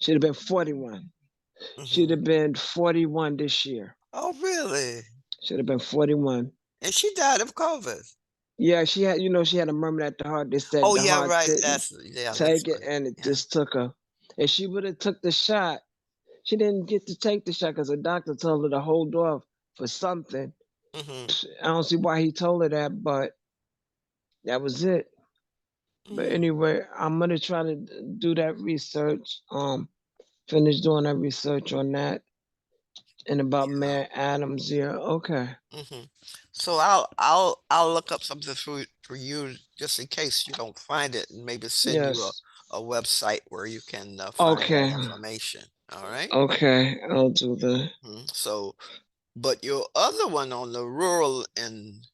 She'd have been 41. She'd Hmm. have been 41 this year. Oh, really? Should have been 41. And she died of COVID. Yeah, she had, she had a murmur at the heart. They said Oh, the yeah, heart right. didn't That's take it, right. and it Yeah. just took her. If she would have took the shot, she didn't get to take the shot because the doctor told her to hold off for something. Hmm. I don't see why he told her that, but that was it. But Hmm. anyway, I'm gonna try to do that research. Finish doing that research on that and about Mayor Adams. Yeah, okay. Hmm. So I'll look up something for you just in case you don't find it, and maybe send you Yes. a website where you can find that Okay. information. All right. Okay. I'll do that. So, but your other one on the rural and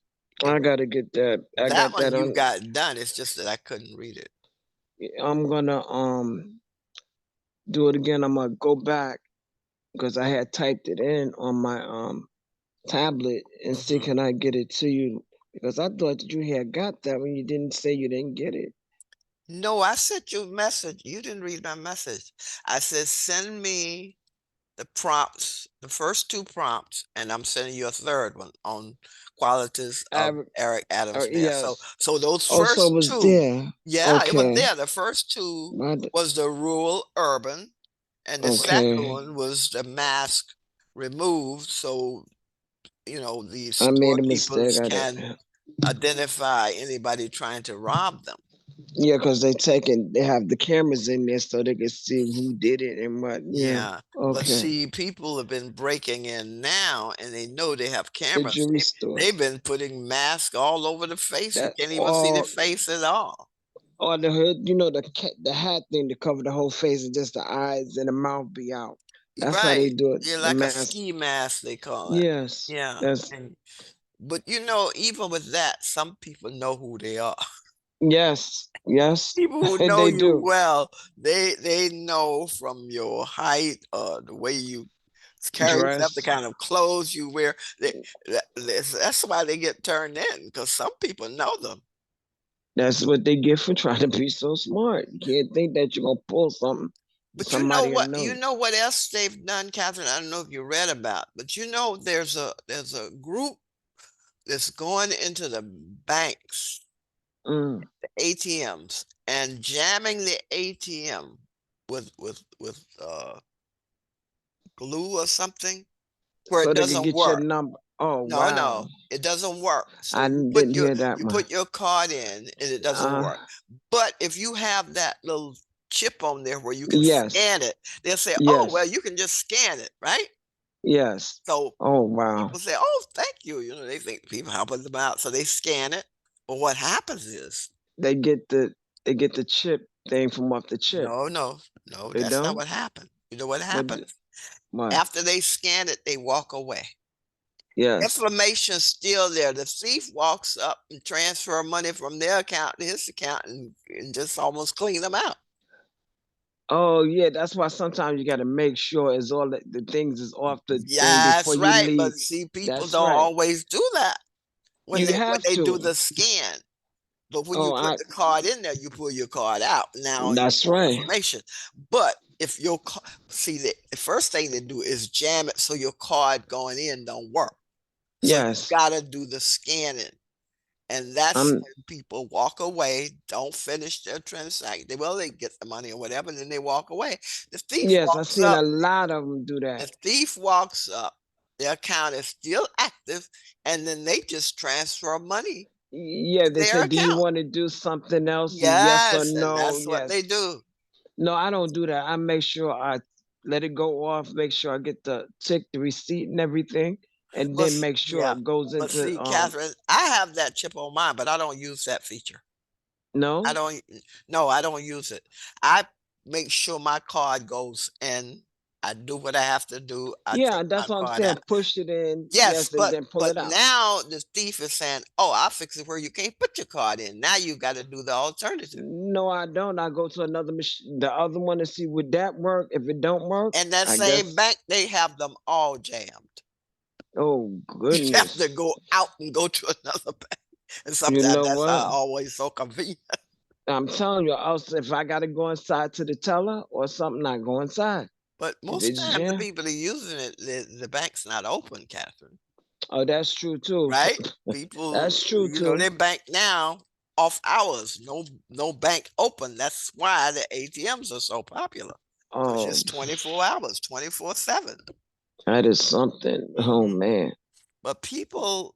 I gotta get that. I that got one that you on. got done. It's just that I couldn't read it. I'm gonna do it again. I'm gonna go back because I had typed it in on my tablet and see Hmm. can I get it to you because I thought that you had got that when you didn't say you didn't get it. No, I sent you a message. You didn't read my message. I said send me the prompts, the first two prompts, and I'm sending you a third one on qualities of I, Eric Adams Mayer. So, yes. so those Oh, so it first was two, there. yeah, it was Okay. there. The first two My, was the rural urban, and the second okay. one was the mask removed. So, the I made a mistake. storekeepers I can did. identify anybody trying to rob them. Yeah, because they have the cameras in there so they can see who did it and what. Yeah. Yeah. But Okay. see, people have been breaking in now and they know they have The cameras. jewelry store. They've been putting masks all over the face. You That can't even see the all face at all. or the hood, the hat thing to cover the whole face and just the eyes and the mouth be out. That's how they Right. do it. Yeah, The like a mask. ski mask, they call it. Yes. Yeah. That's But even with that, some people know who they are. yes. Yes. People who know They you do. well, they know from your height, the way you carry yourself, the Dress. kind of clothes you wear. That's why they get turned in because some people know them. That's what they get for trying to be so smart. You can't think that you're gonna pull something. But you know Somebody will what? know You you. know what else they've done, Catherine? I don't know if you read about, but there's a group that's going into the banks, Mm. the ATMs, and jamming the ATM with glue or something where So it they can doesn't get your work. number. Oh No, wow. no, it doesn't work. So I didn't hear that you one. put your card in and it doesn't Uh work. But if you have that little chip on there where you can yes. scan it, they'll say, "Oh, well, Yes. you can just scan it, right?" Yes. So Oh wow. people say, "Oh, thank you." They think people helping them out, so they scan it. But what happens is, They get the chip thing from off the chip. no, no, no, They that's not don't? what happened. You know what What happens? what? After they scan it, they walk away. Yes. Information's still there. The thief walks up and transfer money from their account to his account and just almost clean them out. Oh yeah, that's why sometimes you gotta make sure it's all the things is off the thing Yeah, before that's you right. But leave. see, people That's don't right. always do that when You they have do to. the scan. But when you Oh, put the card in there, you pull your card out. Now you that's know right. information. But if see the first thing they do is jam it so your card going in don't work. So you Yes. gotta do the scanning. And that's I'm when people walk away, don't finish their transaction. Well, they get the money or whatever, and then they walk away. The thief yes, I've walks seen up, a lot of them do the that. thief walks up, their account is still active, and then they just transfer money Yeah, to they their say, "Do you account. want to do something else?" Yes or Yes, and no? that's what they Yes. do. No, I don't do that. I make sure I let it go off, make sure I get the tick, the receipt and everything, and But then make sure yeah, it goes but into see, Catherine, I have that chip on mine, but I don't use that feature. I no? don't no, I don't use it. I make sure my card goes in. I do what I have to do. I Yeah, take that's my what I'm card out. saying. Push it in, Yes, yes, and but then pull but it out. now the thief is saying, "Oh, I'll fix it where you can't put your card in." Now you got to do the alternative. No, I don't. I go to another machine, the other one to see would that work. If it don't work, And that I same guess. bank, they have them all jammed. Oh You have to goodness. go out and go to another bank. And You sometimes know that's what? not always so convenient. I'm telling you, else if I gotta go inside to the teller or something, I go inside. But If most it's times the jam, people that are using it, the bank's not open, Catherine, oh, that's true too. right? People, That's true you know, too. they bank now off hours, no bank open. That's why the ATMs are so popular, because Um, it's 24 hours, 24/7. that is something. Oh Mhm. man, But people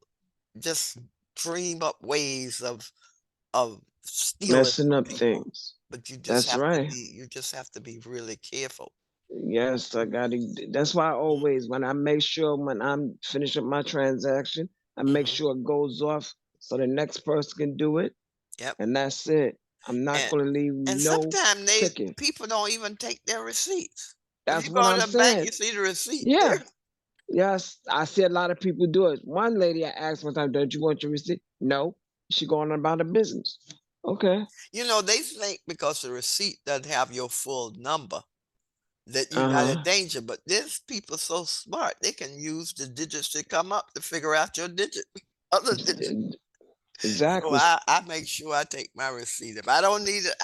just dream up ways of stealing messing from up people. things. But That's right. you just have to be really careful. Yes, I gotta. That's why I Mhm, always, when I make sure when I'm finishing my transaction, I make mhm. sure it goes off so the next person can do it, Yep. and that's it. I'm not And gonna leave and no sometimes ticket. people don't even take their receipts. If That's you what go to I'm the bank, saying. you see the receipt Yeah. there. Yes, I see a lot of people do it. One lady I asked one time, "Don't you want your receipt?" No. She going on about her business. Okay. You know, they think because the receipt doesn't have your full number that you're not in Uh-huh. danger. But there's people so smart, they can use the digits that come up to figure out your digit, other digit. So Exactly. I make sure I take my receipt. If I don't need it,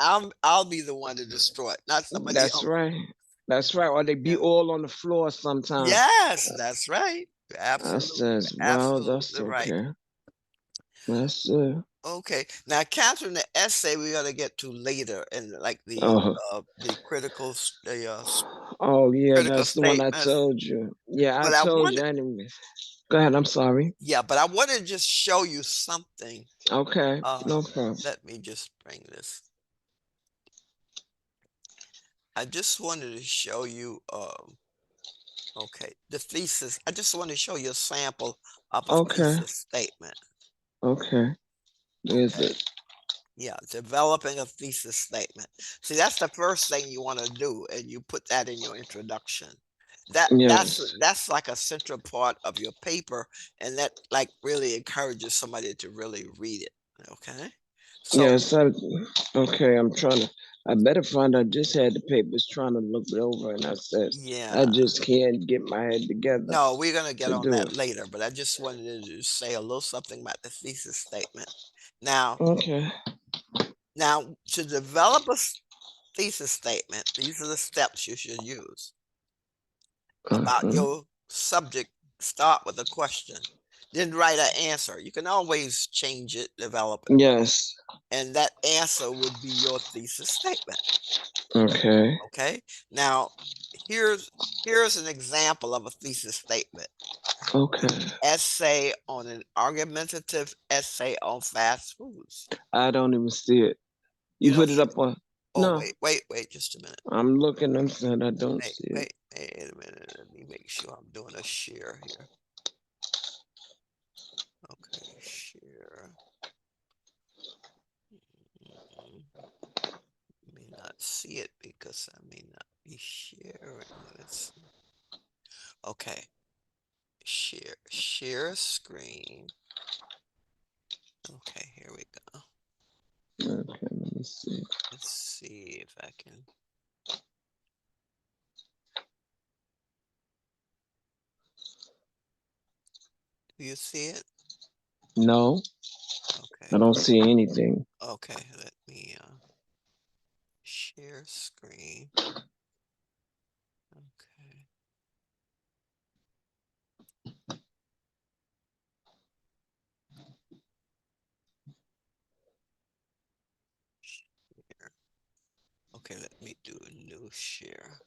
I'll be the one to destroy it, not somebody That's else. right. That's right. Or they be Yeah. all on the floor sometime. Yes, that's right. You're I says, well, that's absolutely right. okay. That's Okay. Now, Catherine, the essay we're gonna get to later, and like oh, the critical oh yeah, critical that's the one I statements. told you. Yeah, I But I told wanted, you anyway. Go ahead, I'm sorry. yeah, but I want to just show you something. Okay, no Um, problem. Let me just bring this. I just wanted to show you. Okay, the thesis. I just want to show you a sample of a Okay, thesis statement. okay. Is Okay. it? Yeah, developing a thesis statement. See, that's the first thing you want to do, and you put that in your introduction. Yes. That's like a central part of your paper, and that like really encourages somebody to really read it. Okay, so Yes, okay, I'm trying to, I better find, I just had the papers trying to look it over and I said, I yeah, just can't get my head together no, we're gonna get to on do that it. later, but I just wanted to say a little something about the thesis statement. Now, Okay. now to develop a thesis statement, these are the steps you should use. About Uh-huh. your subject, start with a question, then write an answer. You can always change it, develop it, Yes. and that answer would be your thesis statement. Okay. Okay. Now, here's here's an example of a thesis statement. Okay. Essay on an argumentative essay on fast foods. I don't even see it. You You don't put it see it? up on, Oh, no, wait just a minute. I'm looking, I'm saying I don't see it. Wait a minute. Let me make sure I'm doing a share here. Okay, share. May not see it because I may not be sharing. Let's see. Okay, share screen. Okay, here we go. Okay, let me see. Let's see if I can. Do you see it? No, Okay, I don't see anything. okay. Let me share screen. Okay. Share. Okay, let me do a new share.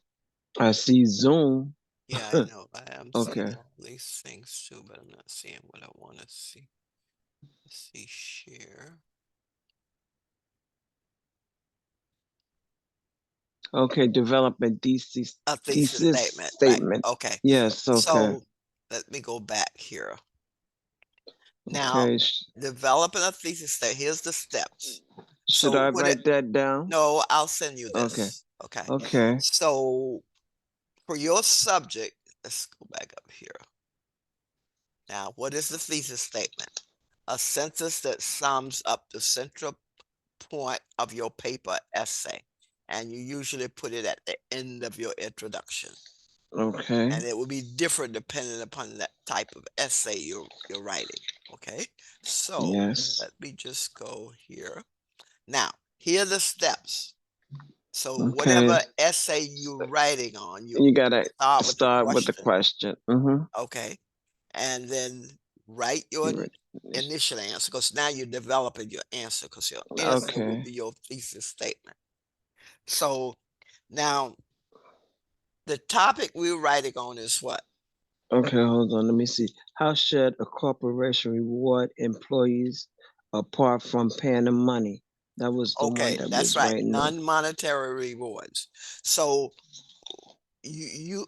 I see Zoom. Yeah, I know. I am seeing Okay. all these things too, but I'm not seeing what I want to see. Let's see, share. Okay, develop a A thesis thesis statement, right? statement. Okay. Yes, okay. So let me go back here. Now, Okay. developing a thesis statement. Here's the steps. Should So I what it, write that down? no, I'll send you Okay. this. Okay. Okay. So for your subject, let's go back up here. Now, what is the thesis statement? A sentence that sums up the central point of your paper essay. And you usually put it at the end of your introduction. Okay. And it will be different depending upon that type of essay you're writing. Okay, so Yes. let me just go here. Now, here are the steps. So Okay. whatever essay you're writing on, You gotta start with the question. Mm-hmm. Okay. And then write your initial answer, because now you're developing your answer, because your answer will Okay. be your thesis statement. So now the topic we're writing on is what? Okay, hold on. Let me see. How should a corporation reward employees apart from paying them money? That was the one Okay, that that's was right. right now. Non-monetary rewards. So you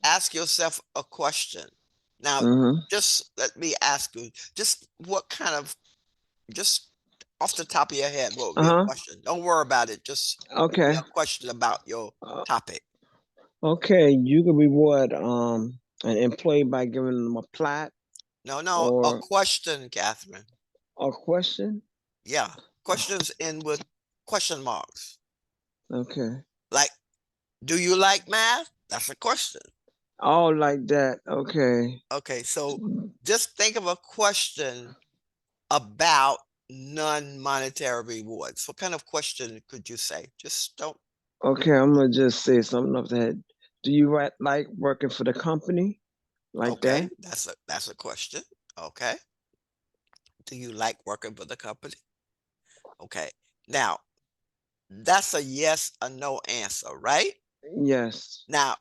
ask yourself a question. Now, Mm-hmm. just let me ask you, just what kind of, just off the top of your head, what would be a Uh-huh. question? Don't worry about it. Just give me Okay. a question about your topic. Okay, you can reward an employee by giving them a plaque No, a or question, Catherine. a question. Yeah, questions end with question marks. Okay. Like, do you like math? That's a question. Oh, like that. Okay. Okay, so just think of a question about non-monetary rewards. What kind of question could you say? Just don't. Okay, I'm gonna just say something off the head. Do you like working for the company? Like Okay, that? that's a question. Okay. Do you like working for the company? Okay. Now, that's a yes or no answer, right? Yes. Now,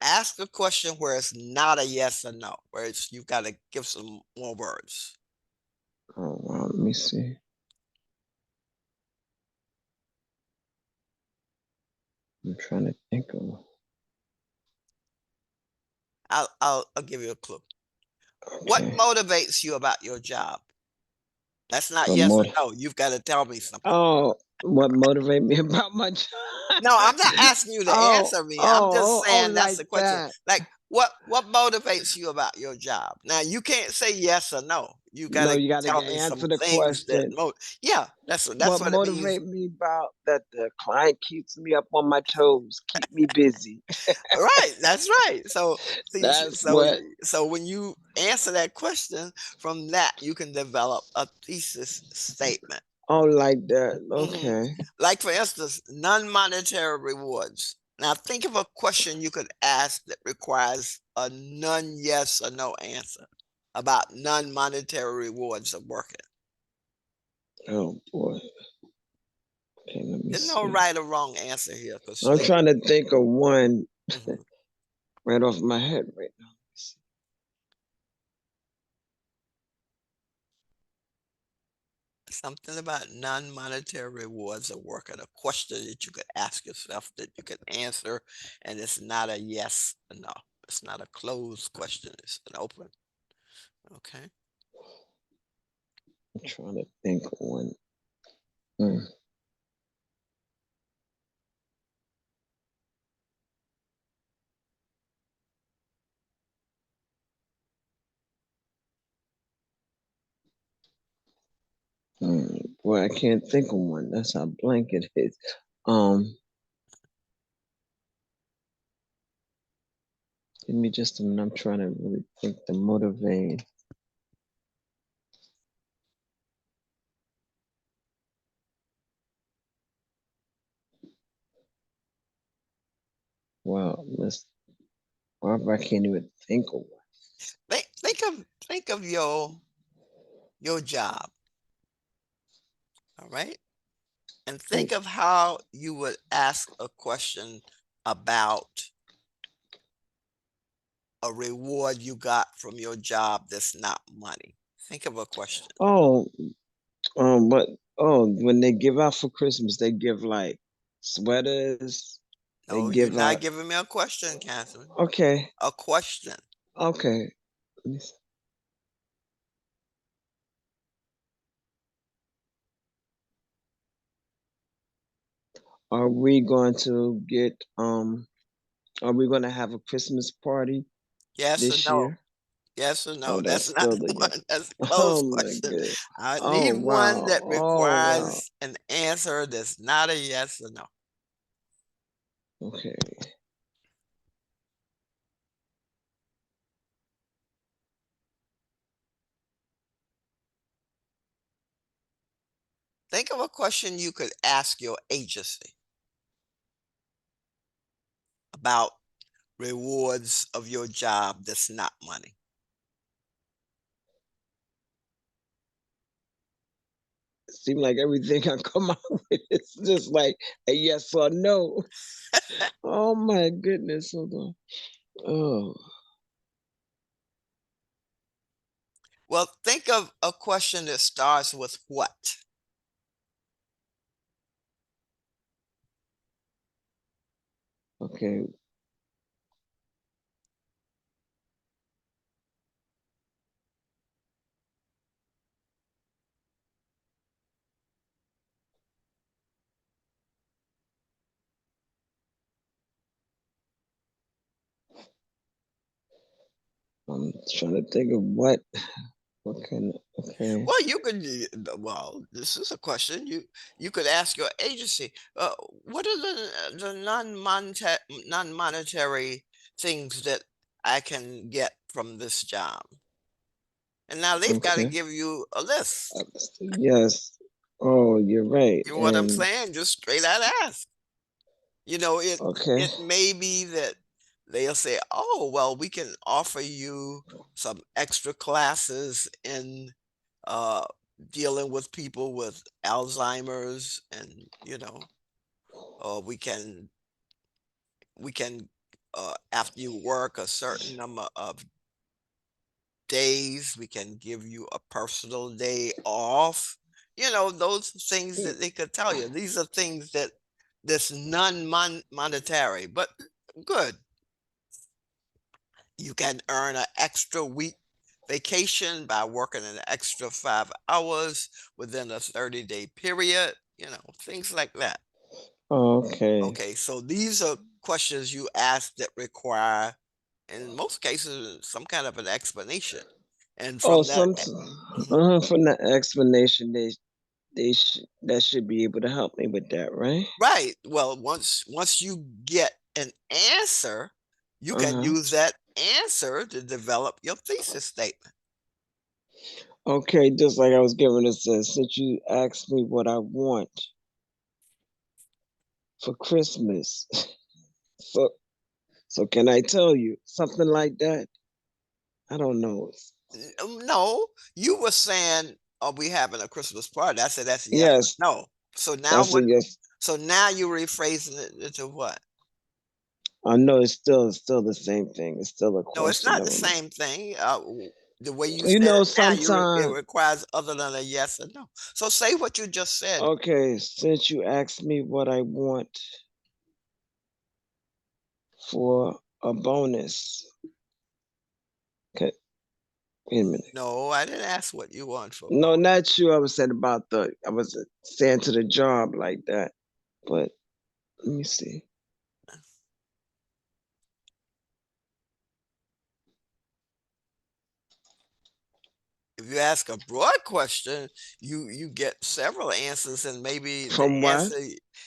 ask a question where it's not a yes or no, where it's you've got to give some more words. Oh wow, let me see. I'm trying to think of. I'll give you a clue. What Okay. motivates you about your job? That's not What yes or motiv no. You've got to tell me something. Oh, what motivate me about my job? No, I'm not asking you to Oh, answer me. I'm just saying that's like the question. that. Like, what motivates you about your job? Now, you can't say yes or no. You got No, to you gotta tell me answer some the things that question. yeah, that's What what it means. motivate me about that the client keeps me up on my toes, keep me busy. Right, that's right. So, see, That's what. so when you answer that question, from that you can develop a thesis statement. Oh, like that. Mhm. Okay. Like, for instance, non-monetary rewards. Now, think of a question you could ask that requires a none yes or no answer about non-monetary rewards of working. Oh boy. Okay, let me There's no see. right or wrong answer here, because I'm trying to think of one Mhm. right off my head right now. Something about non-monetary rewards of working, a question that you could ask yourself that you can answer, and it's not a yes or no. It's not a closed question, it's an open. Okay. I'm trying to think of one. Hmm. Boy, I can't think of one. That's how blank it is. Um, Give me just a minute. I'm trying to really think to motivate. Wow, I can't even think of one. Think of your job, all right? And think Like, of how you would ask a question about a reward you got from your job that's not money. Think of a question. oh, but when they give out for Christmas, they give like sweaters. They No, you're give not out. giving me a question, Catherine. Okay, A question. okay. Are we going to get Are we going to have a Christmas party Yes or this no? year? Yes or Oh, no? that's That's not still the the one. yes. That's a Oh closed my question. god. I Oh need one wow. that Oh wow. requires an answer that's not a yes or no. Okay. Think of a question you could ask your agency about rewards of your job that's not money. Seem like everything I come out with is just like a yes or no. Oh my goodness, hold on. Oh, Well, think of a question that starts with what? okay. I'm trying to think of what can, okay. Well, you could, well, this is a question you could ask your agency. What are the non-monetary things that I can get from this job? And now they've got to Okay. give you a list. Yes. Oh, you're right. You know what I'm And saying? Just straight out ask. You know, okay. it may be that they'll say, "Oh, well, we can offer you some extra classes in uh dealing with people with Alzheimer's, and we can after you work a certain number of days, we can give you a personal day off." Those things that they could tell you. These are things that this non-monetary, but good. You can earn an extra week vacation by working an extra 5 hours within a 30-day period, things like that. Okay. Okay, so these are questions you ask that require, in most cases, some kind of an explanation. And Oh, from that, Mhm. from the explanation, that should be able to help me with that, right? Right. Well, once you get an answer, you can Uh-huh. use that answer to develop your thesis statement. Okay, just like I was giving it says, since you asked me what I want for Christmas, so so can I tell you something like that? I don't know. No, you were saying, "Are we having a Christmas party?" I said, "That's a yes or Yes, no." So now that's a what? yes. So now you're rephrasing it into what? I know it's still the same thing. It's still a No, it's question not of the a, same thing. The way you you said know, it now, it sometime. requires other than a yes or no. So say what you just said. Okay, since you asked me what I want for a bonus. Okay, wait a minute. No, I didn't ask what you want for No, bonus. not you. I was saying about I was saying to the job like that. But let me see. If you ask a broad question, you get several answers, and maybe the From what? answer,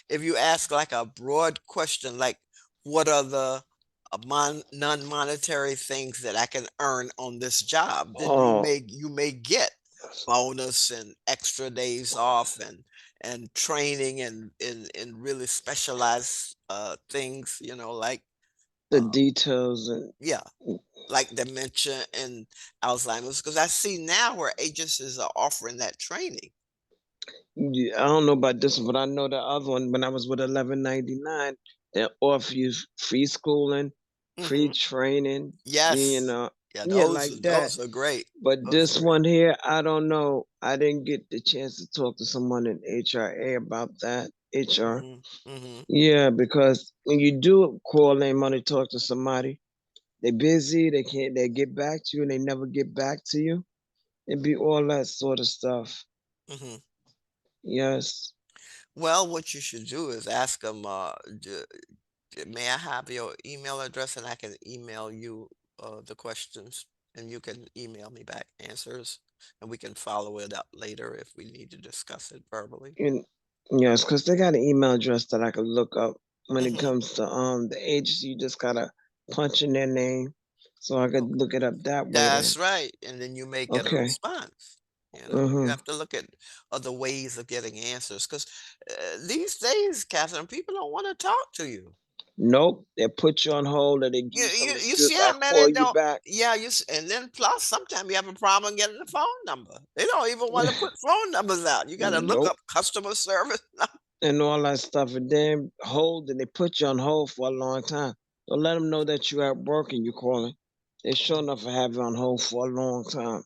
if you ask like a broad question, like what are the non-monetary things that I can earn on this job, then you Oh, may you may get bonus and extra days off, and training, and in really specialized things, like the uh, details and yeah, like dementia and Alzheimer's, because I see now where agencies are offering that training. yeah, I don't know about this one, but I know the other one when I was with 1199, they offer you free schooling, free Hmm. training, you Yes. know, Yeah, yeah, like that. those are great. But Those are this great. one here, I don't know. I didn't get the chance to talk to someone in HRA about that. HR. Hmm. Hmm. Yeah, because when you do call in money talk to somebody, they busy, they get back to you and they never get back to you. It'd be all that sort of stuff. Hmm. Yes. Well, what you should do is ask them, may I have your email address, and I can email you the questions, and you can email me back answers, and we can follow it up later if we need to discuss it verbally. And yes, because they got an email address that I could look up when it Hmm. comes to the agency. You just gotta punch in their name, so I could Okay. look it up that way. Then That's right. And then you may get a okay, response. You know, you Mm-hmm. have to look at other ways of getting answers because these days, Catherine, people don't want to talk to you. Nope. They put you on hold and they give You you some you you excuse. see I how many call you don't. back. Yeah, and then plus sometimes you have a problem getting the phone number. They don't even want to put phone numbers out. You got to look Nope. up customer service. And all that stuff. And then hold and they put you on hold for a long time. Don't let them know that you're at work and you're calling. They sure enough will have you on hold for a long time.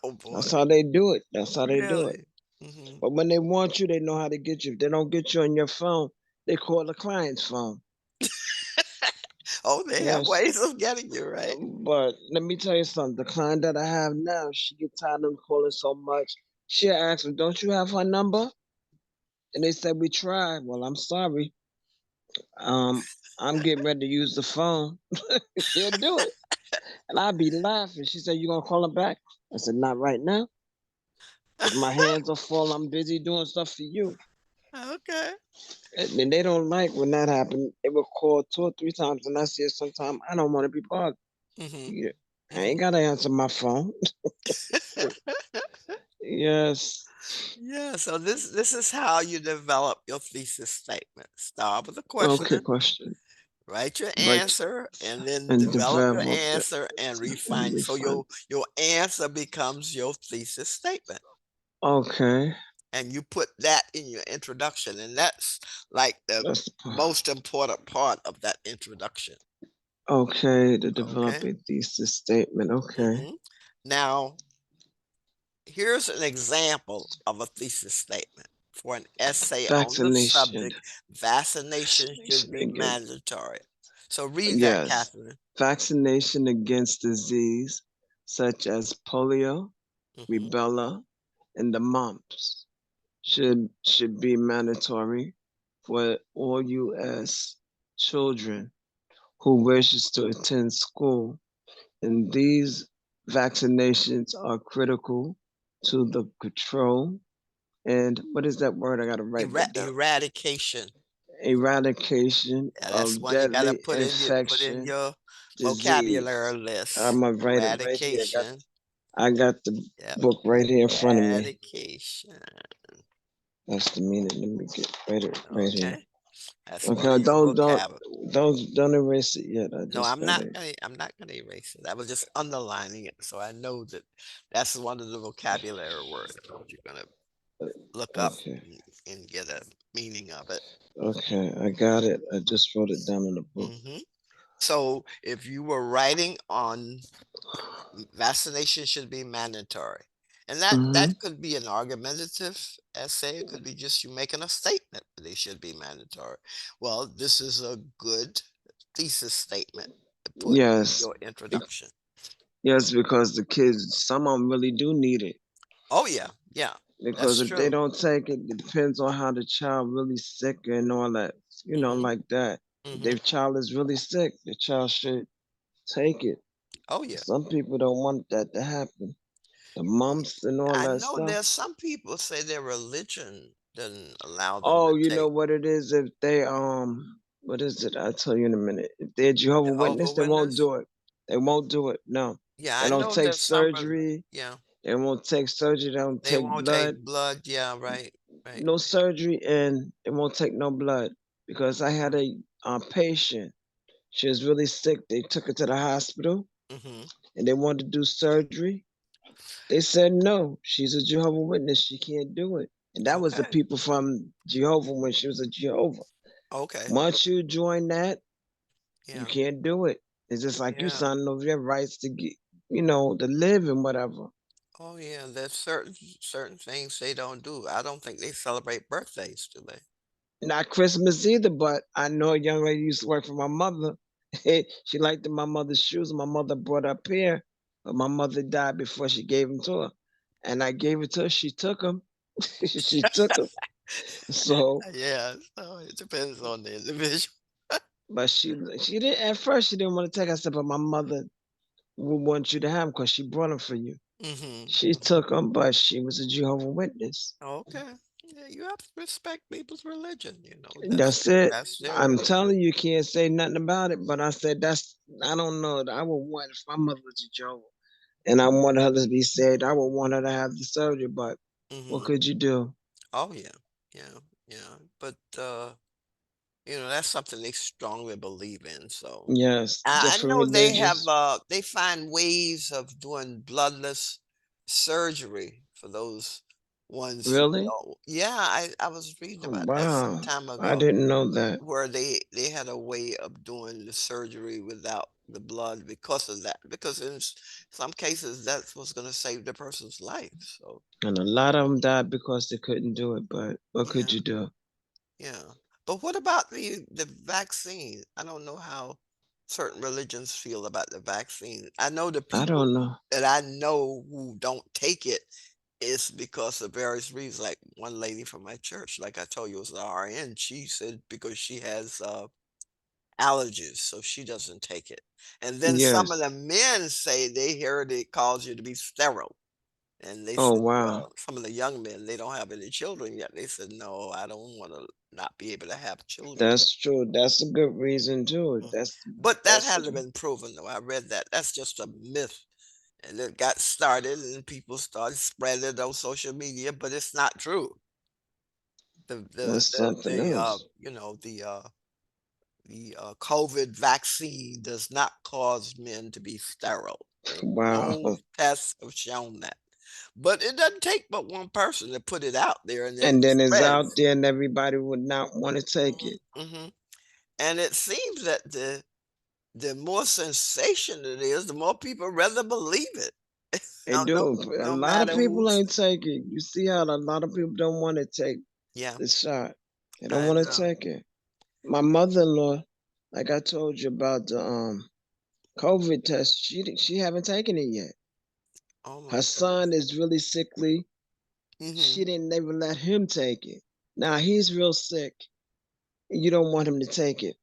Oh boy, That's how they do it. That's how they do it. really? Hmm. But when they want you, they know how to get you. If they don't get you on your phone, they call the client's phone. Oh, they have Yes. ways of getting you, right? But let me tell you something. The client that I have now, she get tired of calling so much. She asked me, "Don't you have her number?" And they said, "We tried." Well, I'm sorry. Um, I'm getting ready to use the phone. Can't do it. And I'd be laughing. She said, "You gonna call her back?" I said, "Not right now, because my hands are full. I'm busy doing stuff for you." Okay. And then they don't like when that happened. They would call 2 or 3 times, and I said, "Sometimes I don't want to be bothered. Hmm. Yeah, I Hmm. ain't gotta answer my phone." Yes. Yeah, so this is how you develop your thesis statement. Start with a Okay, question, question. write your Right. answer, and then And develop your develop it answer and and refine it. So refine. your answer becomes your thesis statement. Okay. And you put that in your introduction, and that's like the That's the part. most important part of that introduction. Okay, to develop Okay. a thesis statement. Okay. Hmm. Now, here's an example of a thesis statement for an essay on the Vaccination. subject, vaccination should Vaccination be against, mandatory. So read that, yes. Catherine. Vaccination against disease such as polio, Hmm. rubella, and the mumps should be mandatory for all US children who wishes to attend school, and these vaccinations are critical to the control and what is that word? I gotta write that down. Eradication. Eradication Yeah, that's of one you got to deadly put in infection your disease. vocabulary list. I'm gonna write it right here. Eradication. I got the Yep. book right here in front of me. Eradication. That's the meaning. Let me get right here. Okay. That's one Okay, of your don't vocab. don't erase it yet. I No, just gotta. I'm not gonna erase it. I was just underlining it so I know that that's one of the vocabulary words that you're gonna look up Okay, and get a meaning of it. okay, I got it. I just wrote it down in the book. Hmm. So if you were writing on vaccination should be mandatory, and that Mm-hmm. could be an argumentative essay. It could be just you making a statement that they should be mandatory. Well, this is a good thesis statement to put in Yes, your introduction. yes, because the kids, some of them really do need it. Oh yeah, yeah, Because that's if they true. don't take it, it depends on how the child really sick and all that, Hmm. like that. If Hmm. their child is really sick, the child should take it. Oh yeah. Some people don't want that to happen. The Y- mumps and all I that know stuff. there's some people say their religion doesn't allow them to Oh, you know take what it is? If they what is it? I'll tell you in a minute. If they're Jehovah Jehovah Witness, they won't Witness. do it. They won't do it. No. Yeah, They I don't know take there's some. surgery. Yeah, They won't take surgery. They don't they take won't take blood. blood. Yeah, right, right. No surgery, and it won't take no blood because I had a patient. She was really sick. They took her to the hospital Hmm. and they wanted to do surgery. They said no. She's a Jehovah Witness. She can't do it. And that was the Okay. people from Jehovah when she was a Jehovah. Okay. Once you join that, you Yeah. can't do it. It's just like you Yeah. signing over your rights to get, to live and whatever. Oh yeah. There's certain things they don't do. I don't think they celebrate birthdays, do they? Not Christmas either, but I know a young lady used to work for my mother. She liked my mother's shoes. My mother brought up here, but my mother died before she gave them to her. And I gave it to her. She took them. She took them. So, Yeah. So it depends on the individual. but she didn't at first. She didn't want to take. I said, but my mother would want you to have them because she brought them for you. Hmm. She took them, but she was a Jehovah Witness. Okay. Yeah, you have to respect people's religion. You know, That's it. that's their I'm religion. telling you, you can't say nothing about it. But I said I don't know. I would want if my mother was a Jehovah. and I wanted her to be saved, I would want her to have the surgery, but what Hmm. could you do? Oh yeah, yeah, yeah. But that's something they strongly believe in. So Yes, I just for know they have religious. they find ways of doing bloodless surgery for those ones who Really? don't. Yeah, I was reading Oh, about that some wow. time I ago, didn't know that. where they had a way of doing the surgery without the blood because of that. Because in some cases, that's what's going to save the person's life. So And a lot of them died because they couldn't do it, but what could yeah, you do? yeah. But what about the vaccine? I don't know how certain religions feel about the vaccine. I know the I people don't know. that I know who don't take it is because of various reasons. Like one lady from my church, like I told you, was an RN. She said because she has allergies, so she doesn't take it. And then some of Yes. the men say they heard it cause you to be sterile. And they Oh, said, wow. well, some of the young men, they don't have any children yet. They said, no, I don't want to not be able to have children. That's true. That's a good reason too. Mm. That's But that that's hasn't been proven, though. I read that. That's just a myth. And it got started, and people started spreading it on social media, but it's not true. that's something else. The COVID vaccine does not cause men to be sterile. Wow. No tests have shown that. But it doesn't take but one person to put it out there and it And then it's out spreads. there and everybody would not want to take it. Hmm. And it seems that the more sensation it is, the more people rather believe it. They Now, no, do. A no lot of matter people who's, ain't take it. You see how a lot of people don't want to take yeah, the shot. They don't I want to know. take it. My mother-in-law, like I told you about the COVID test, she haven't taken it yet. Oh my Her goodness. son is really sickly. Hmm. She didn't ever let him take it. Now he's real sick. And you don't want him to take it.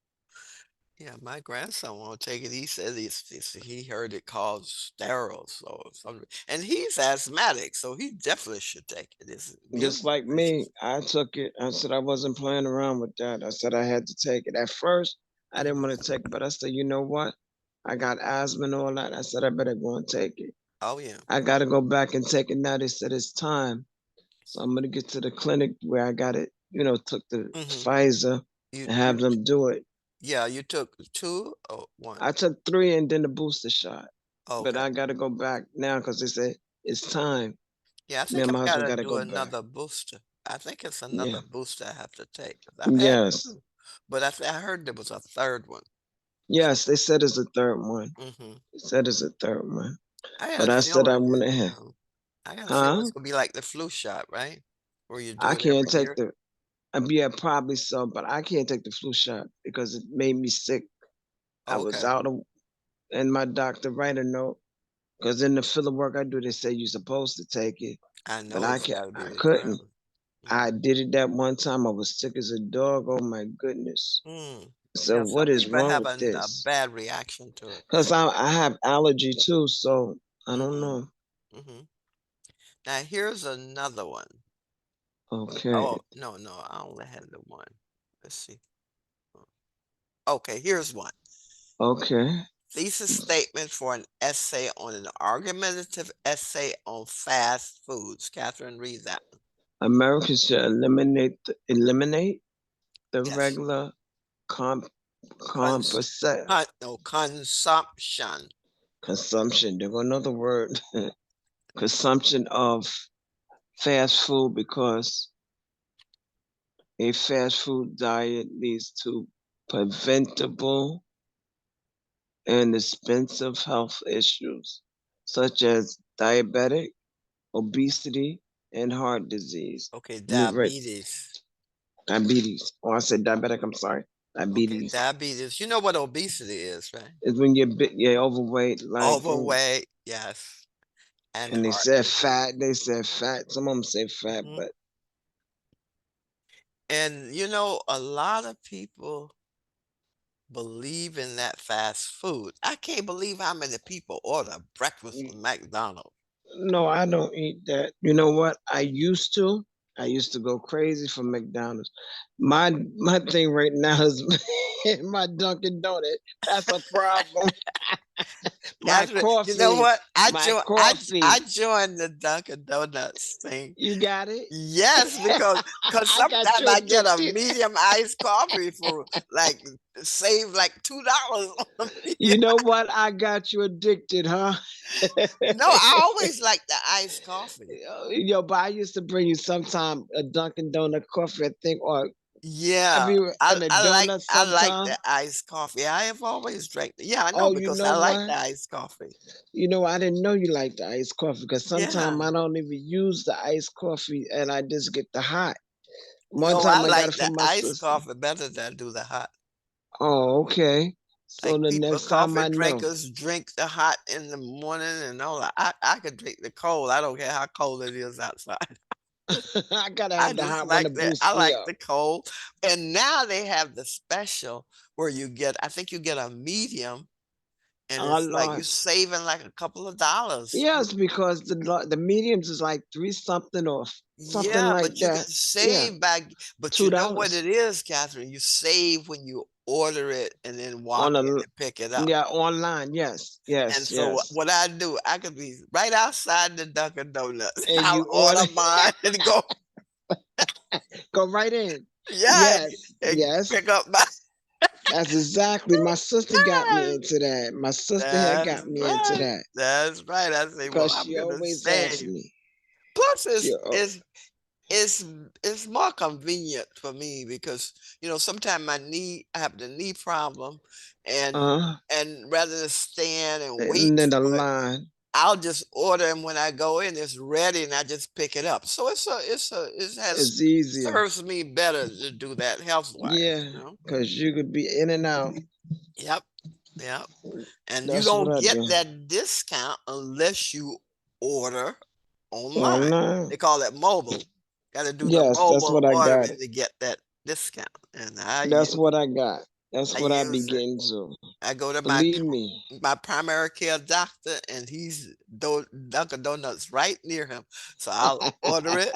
Yeah, my grandson won't take it. He said he heard it called sterile, so something, and he's asthmatic, so he definitely should take it. It's Just immune like me, deficiency. I took it. I said I wasn't playing around with that. I said I had to take it. At first, I didn't want to take it, but I said, you know what? I got asthma and all that. I said I better go and take it. Oh yeah. I got to go back and take it now. They said it's time. So I'm gonna get to the clinic where I got it, took the Hmm. Pfizer You and you have them do it. yeah, you took two or I one. took 3 and then the booster shot, but Okay. I gotta go back now because they said it's time. Yeah, I Me think and I my husband gotta gotta do go back. another booster. I think it's Yeah. another booster I have to take. 'Cause I've had Yes. two, but I heard there was a third one. Yes, they said it's a third one. Hmm. They said it's a third one. I got But a I said I feeling went that, ahead. I got a feeling Huh? it's gonna be like the flu shot, right? Where you do I it can't every take year. the yeah, probably so, but I can't take the flu shot because it made me sick. I was Okay. out of and my doctor write a note because in the field of work I do, they say you're supposed to take it, I but know I it's can't. gotta be I couldn't. required. I Mhm. did it that one time. I was sick as a dog. Oh my goodness. Mm. So Yeah, what some is people wrong have with a this? bad reaction to it. Because I have allergy too, so I don't Hmm. know. Hmm. Now here's another one. Okay. Oh, no, no, I only had the one. Let's see. Okay, here's one. Okay. Thesis statement for an essay on an argumentative essay on fast foods. Catherine, read that one. Americans should eliminate the Yes. regular comp Cons composite no, consumption. consumption. They're another word. Consumption of fast food because a fast food diet leads to preventable and expensive health issues such as diabetic, obesity, and heart disease. Okay, You read diabetes. diabetes. Oh, I said diabetic. I'm sorry. Okay, Diabetes diabetes. You know what obesity is, right? is when you're overweight, like, Overweight, yes, and and they heart said disease. fat. They said fat. Some of them say fat, Hmm. but And a lot of people believe in that fast food. I can't believe how many people order breakfast from McDonald's. no, I don't eat that. You know what? I used to. I used to go crazy for McDonald's. My thing right now is my Dunkin' Donut. That's a problem. My Catherine, you know coffee, what? my coffee. I joined the Dunkin' Donuts thing. You got it? Yes, because I got sometimes you I get a addicted. medium iced coffee for like save like $2 on the You medium. know what? I got you addicted, huh? No, I always like the iced coffee. Yo, but I used to bring you sometime a Dunkin' Donut coffee, I think, or Yeah, every and a donut I like sometime. the iced coffee. I have always drank. Yeah, I know Oh, you because know I like what? the iced coffee. You know, I didn't know you like the iced coffee because Yeah. sometimes I don't even use the iced coffee and I just get the hot. One No, I time I got like it the from my iced sister. coffee better than I do the hot. Oh, okay. So Like the people, next time coffee I know. drinkers drink the hot in the morning and all that. I could drink the cold. I don't care how cold it is outside. I gotta I have the just hot one to like that. boost I me like up. the cold. And now they have the special where you get, I think you get a medium and Oh it's like you Lord. saving like a couple of dollars. Yes, because the mediums is like three something or something Yeah, like but you can that. Yeah, save by, but two you know what dollars it is, Catherine? You save when you order it and then walk on a in and pick it up. yeah online. Yes, And yes, so yes. what I do, I could be right outside the Dunkin' Donuts. And I'll you order, order mine and go, go right in. yeah, Yes, and yes. pick up my. That's exactly. My sister got me into that. My sister had That's got me into right. that That's right. I say, well, because I'm she gonna always asked save. me. Plus, She, it's it's more convenient for me because sometimes I have the knee problem, and uh, rather than stand and and wait then the for it, line. I'll just order them when I go in. It's ready, and I just pick it up. So it has It's easier. serves me better to do that health Yeah, wise. because you could be in and out. Yep, yep. And you That's what don't I get do. that discount unless you order online. Online. They call it mobile. Got to do the Yes, that's mobile what I got. ordering to get that discount. And That's what I got. That's I what I be use it. getting to. I go to Believe me. my primary care doctor, and he's Dunkin' Donuts right near him. So I'll order it,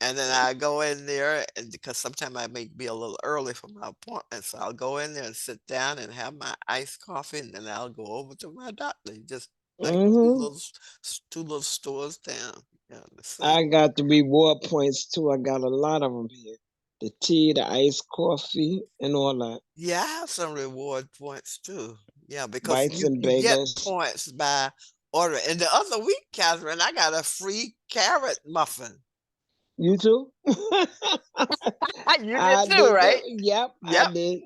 and then I go in there, and because sometimes I may be a little early for my appointment, so I'll go in there and sit down and have my iced coffee, and then I'll go over to my doctor. Just like hmm 2 little stores down. Yeah, the same. I got the reward points too. I got a lot of them here. The tea, the iced coffee, and all that. Yeah, I have some reward points too. Yeah, because Bites and you get bagels. points by ordering. And the other week, Catherine, I got a free carrot muffin. You too? You did I too, did too. right? Yep, I Yep. did.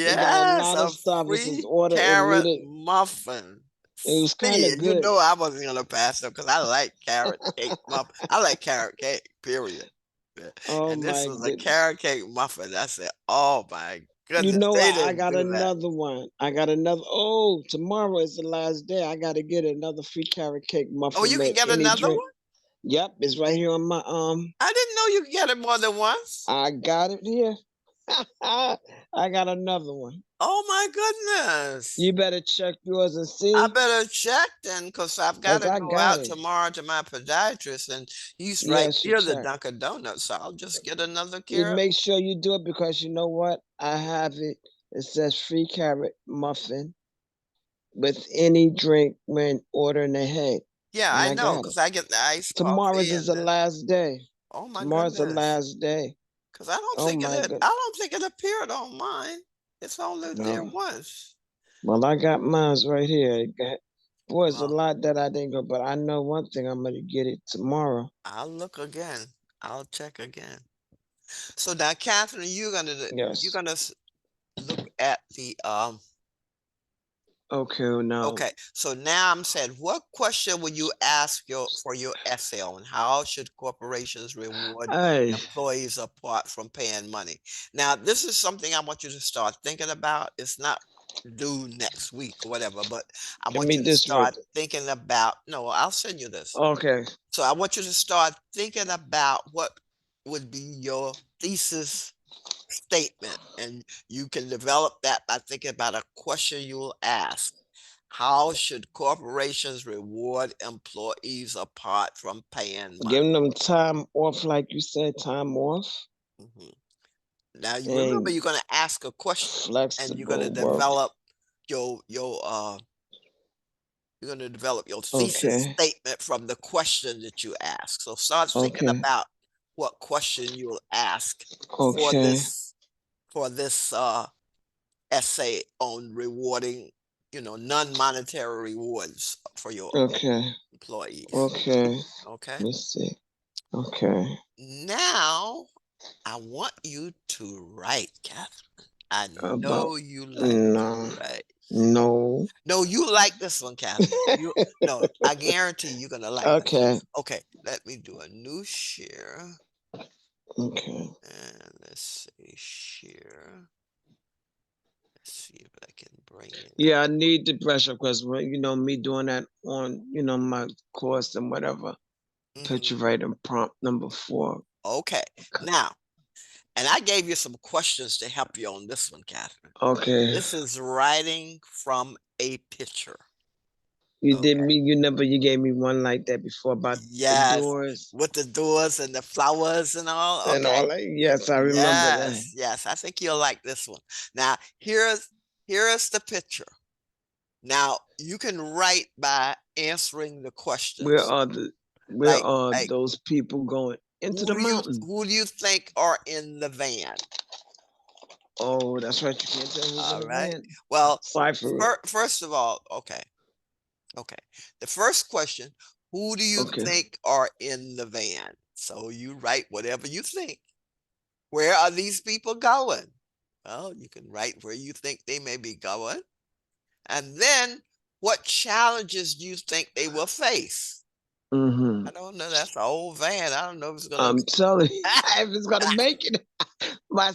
They got a Yes, lot a of stuff. This is free order and read carrot it. muffin. It was kind See, of and you good. know I wasn't gonna pass up because I like carrot cake muffin. I like carrot cake, period. Yeah. Oh And this my was a goodness. carrot cake muffin. I said, "Oh my You goodness, know they what? I didn't got do that." another one. I got another. Oh, tomorrow is the last day. I got to get another free carrot cake Oh, muffin you can with get any another drink. one? Yep, it's right here on my I didn't know you could get it more than once. I got it here. I got another one. Oh my goodness. You better check yours and I see, better check then because I've got cause to I go got out it. tomorrow to my podiatrist and he's right Yes, you near the check. Dunkin' Donuts. So I'll just get another You carrot. make sure you do it because you know what? I have it. It says free carrot muffin with any drink when ordering ahead, Yeah, and I I know got it. because I get the iced Tomorrow's coffee is and the then, last day. oh my Tomorrow's the goodness. last day. Because I don't Oh think my I goodness. don't think it appeared on mine. It's only there No. once. Well, I got mine's right here. Boy, it's a Well, lot that I didn't go, but I know one thing. I'm gonna get it tomorrow. I'll look again. I'll check again. So now, Catherine, you're Yes. gonna look at the Okay. Now. Okay, so now I'm saying, what question would you ask for your essay on how should corporations reward Hey. employees apart from paying money? Now, this is something I want you to start thinking about. It's not due next week or whatever, but I Give want me you to this right start thinking about, no, I'll send you this. Okay. So I want you to start thinking about what would be your thesis statement, and you can develop that by thinking about a question you will ask. How should corporations reward employees apart from paying Giving money? them time off, like you said, time off Mhm. Now you remember and you're going to ask a question and you're going to flexible work. develop your You're going to develop your thesis Okay. statement from the question that you ask. So start thinking Okay. about what question you'll ask for Okay. this essay on rewarding, non-monetary rewards for your Okay. employees. Okay. Okay. Let's see. Okay. Now I want you to write, Catherine. I About know you like no, to write. no. No, you like this one, Catherine. No, I guarantee you're gonna like this. Okay. Okay, let me do a new share. Okay. And let's say share. Let's see if I can bring it up. Yeah, I need the pressure because me doing that on my course and whatever. Picture writing prompt number 4. Okay, now, and I gave you some questions to help you on this one, Catherine. Okay. This is writing from a picture. You gave me one like that before about the Yes, doors with the doors and the flowers and all. and Okay. all that. Yes, I remember that. Yes, I think you'll like this one. Now, here's the picture. Now, you can write by answering the Where questions. are those people going into the mountain? Who do you think are in the van? Oh, that's right. You can't tell who's in All the right. van. Well, Cipher. first of all, okay. The first question, who do you Okay. think are in the van? So you write whatever you think. Where are these people going? Well, you can write where you think they may be going. And then what challenges do you think they will face? Mm-hmm. I don't know. That's an old van. I don't know if it's gonna. I'm telling you, if it's gonna make it. My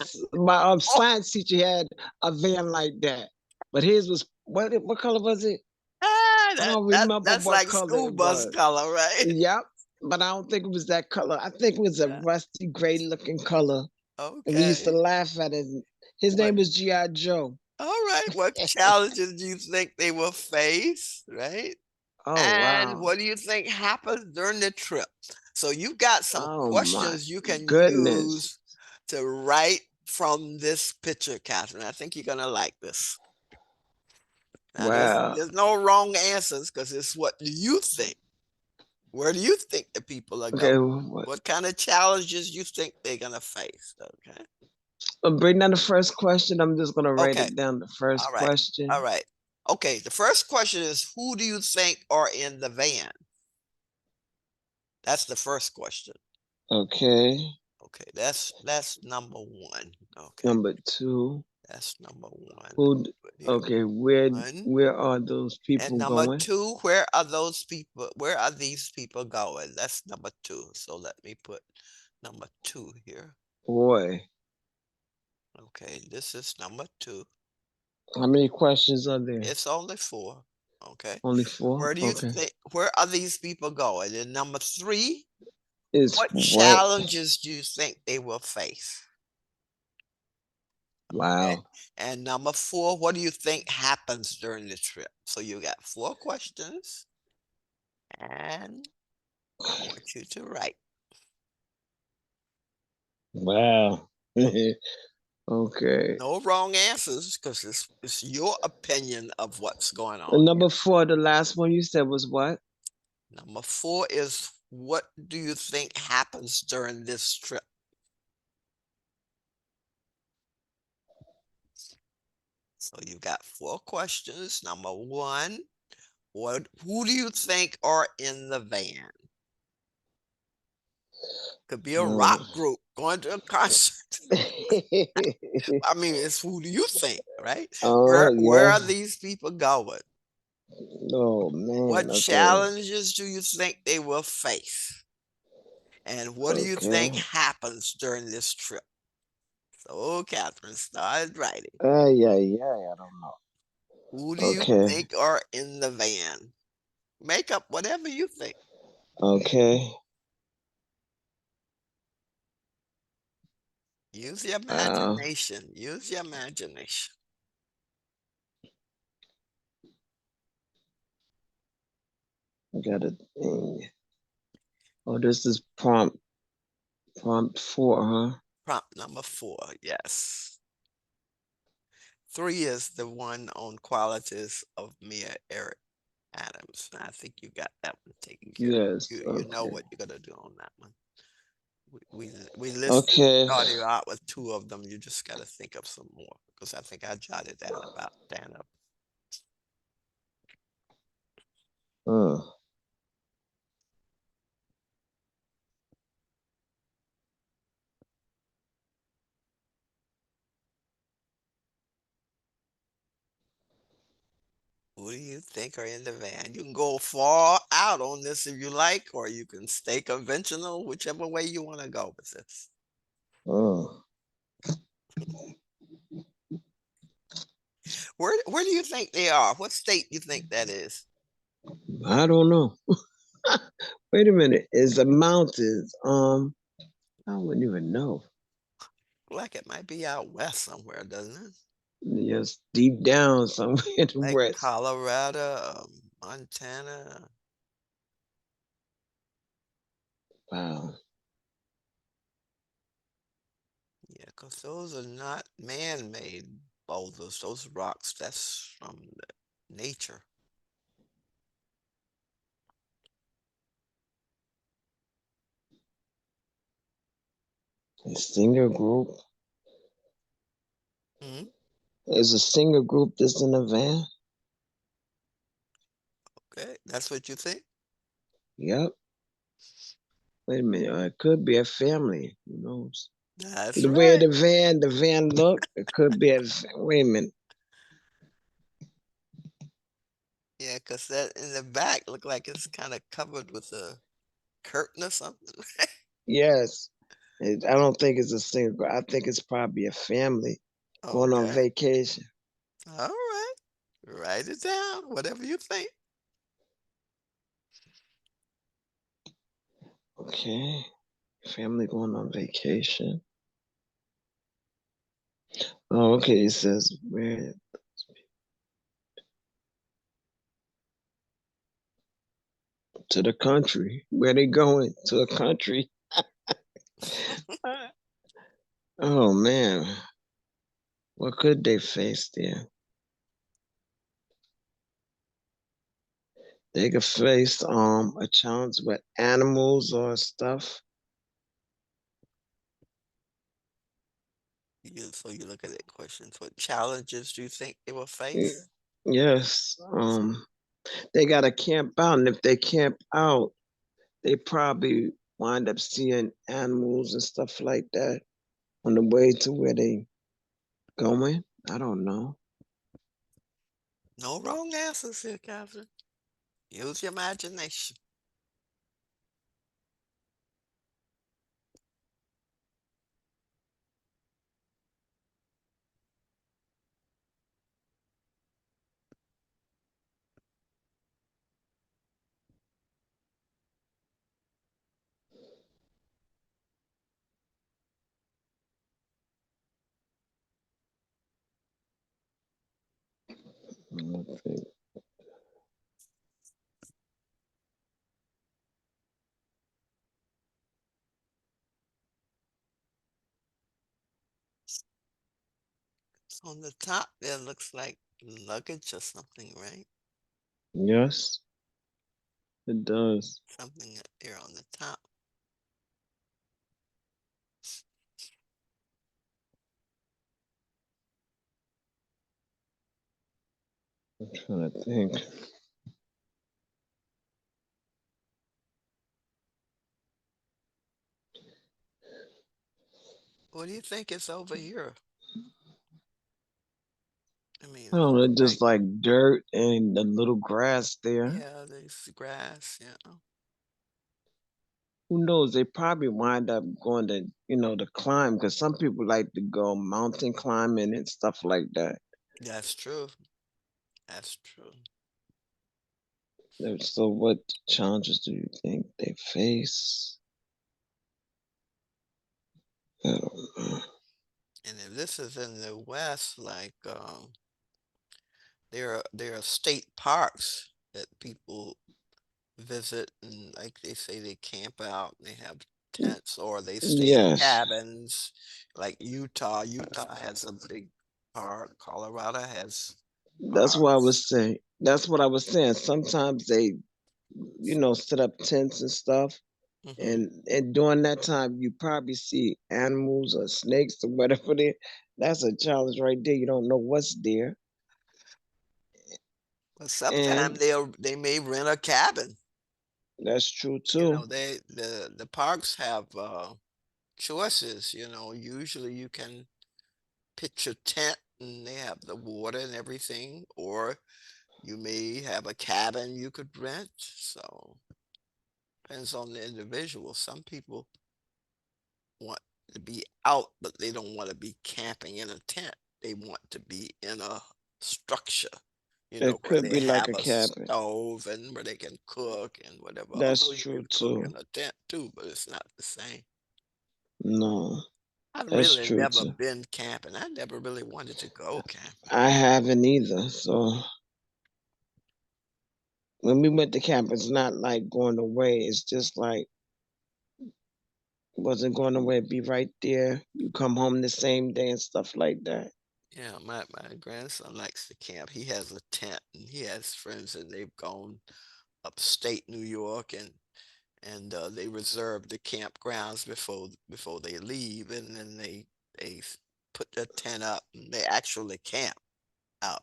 science teacher had a van like that, but his was what color was it? I don't remember That's what like color school it bus was. color, right? Yep, but I don't think it was that color. I think it was a Yeah. rusty gray looking color. And we used to Okay. laugh at it. His name was G.I. Joe. All right. What challenges do you think they will face, right? Oh And wow. what do you think happens during the trip? So you've got some Oh my questions you can goodness. use to write from this picture, Catherine. I think you're gonna like this. Now, Wow. there's no wrong answers because it's what do you think? Where do you think the people are Okay. going? What kind of challenges you think they're gonna face? Okay. Bring down the first question. I'm just gonna write Okay. it down. The first All right. question. All right. Okay. The first question is, who do you think are in the van? That's the first question. Okay. Okay. That's number 1. Okay. Number 2. That's number 1. Who? Okay. Where are those And people number going? 2, where are those people? Where are these people going? That's number 2. So let me put number 2 here. Boy. Okay, this is number 2. How many questions are there? It's only 4. Okay. Only 4? Where do you Okay. think, where are these people going? And number 3, Is what what? challenges do you think they will face? Okay. Wow. And number 4, what do you think happens during the trip? So you got 4 questions. And I want you to write. Wow. Okay. No wrong answers because it's your opinion of what's going on. And number 4, the last one you said was what? Number 4 is, what do you think happens during this trip? So you got 4 questions. Number 1, who do you think are in the van? Could be a rock group going to a concert. I mean, it's who do you think, right? Where Yeah. are these people going? Oh man. What Okay. challenges do you think they will face? And what do you think Okay. happens during this trip? So Catherine started writing. Yeah. I don't know. Who do you Okay. think are in the van? Make up whatever you think. Okay. Use your imagination. Use your imagination. I got a thing. Oh, this is prompt 4, huh? Prompt number 4, yes. 3 is the one on qualities of Mia Eric. Adams. I think you got that one taken care of. Yes. You know Okay. what you're gonna do on that one. We listed Okay. started out with 2 of them. You just gotta think of some more because I think I jotted down about 10 of them. Uh, Who do you think are in the van? You can go far out on this if you like, or you can stay conventional, whichever way you want to go with this. uh. Where do you think they are? What state you think that is? I don't know. Wait a minute. It's the mountains. I wouldn't even know. Like it might be out west somewhere, doesn't it? Yes, deep down somewhere in the Like west. Colorado, Montana. Wow. Yeah, because those are not man-made boulders. Those rocks, that's from nature. A singer group. Hmm. There's a singer group that's in a van. Okay, that's what you think? Yep. Wait a minute. It could be a family. Who knows? That's The way right. the van look, it could be wait a minute. Yeah, because that in the back look like it's kind of covered with a curtain or something. Yes. I don't think it's a singer group. I think it's probably a family going on Okay. vacation. All right. Write it down, whatever you think. Okay. Family going on vacation. Oh, okay. It says where to the country. Where they going? To the country. Oh man. What could they face there? They could face a challenge with animals or stuff. So you look at it, questions. What challenges do you think they will Y- face? Yes. They gotta camp out, and if they camp out, they probably wind up seeing animals and stuff like that on the way to where they going. I don't know. No wrong answers here, Catherine. Use your imagination. I don't think- On the top there looks like luggage or something, right? Yes, it does. Something up there on the top. I'm trying to think. What do you think is over here? I mean, I it don't looks know, like, just like dirt and the little grass there. yeah, there's grass, yeah. Who knows? They probably wind up going to climb because some people like to go mountain climbing and stuff like that. That's true. That's true. So, what challenges do you think they face? I don't know. And if this is in the West, like there are state parks that people visit, and like they say they camp out, and they have tents or they stay in Yes, cabins. Like Utah has a big park. Colorado has that's what I parks. was saying. That's what I was saying. Sometimes they, set up tents and stuff. Hmm. And during that time, you probably see animals or snakes or whatever there. That's a challenge right there. You don't know what's there. But sometimes And they may rent a cabin. that's true You too. know, the parks have choices. You know, usually you can pitch a tent and they have the water and everything, or you may have a cabin you could rent. So depends on the individual. Some people want to be out, but they don't want to be camping in a tent. They want to be in a structure, It where could they be like have a a cabin. stove and where they can cook and whatever. That's Although you true can cook too. in a tent too, but it's not the same. No, I've that's really true never too. been camping. I never really wanted to go camping. I haven't either. So when we went to camp, it's not like going away. It's just like wasn't going away. Be right there. You come home the same day and stuff like that. Yeah, my grandson likes to camp. He has a tent and he has friends and they've gone upstate New York and they reserve the campgrounds before they leave, and then they put the tent up and they actually camp out.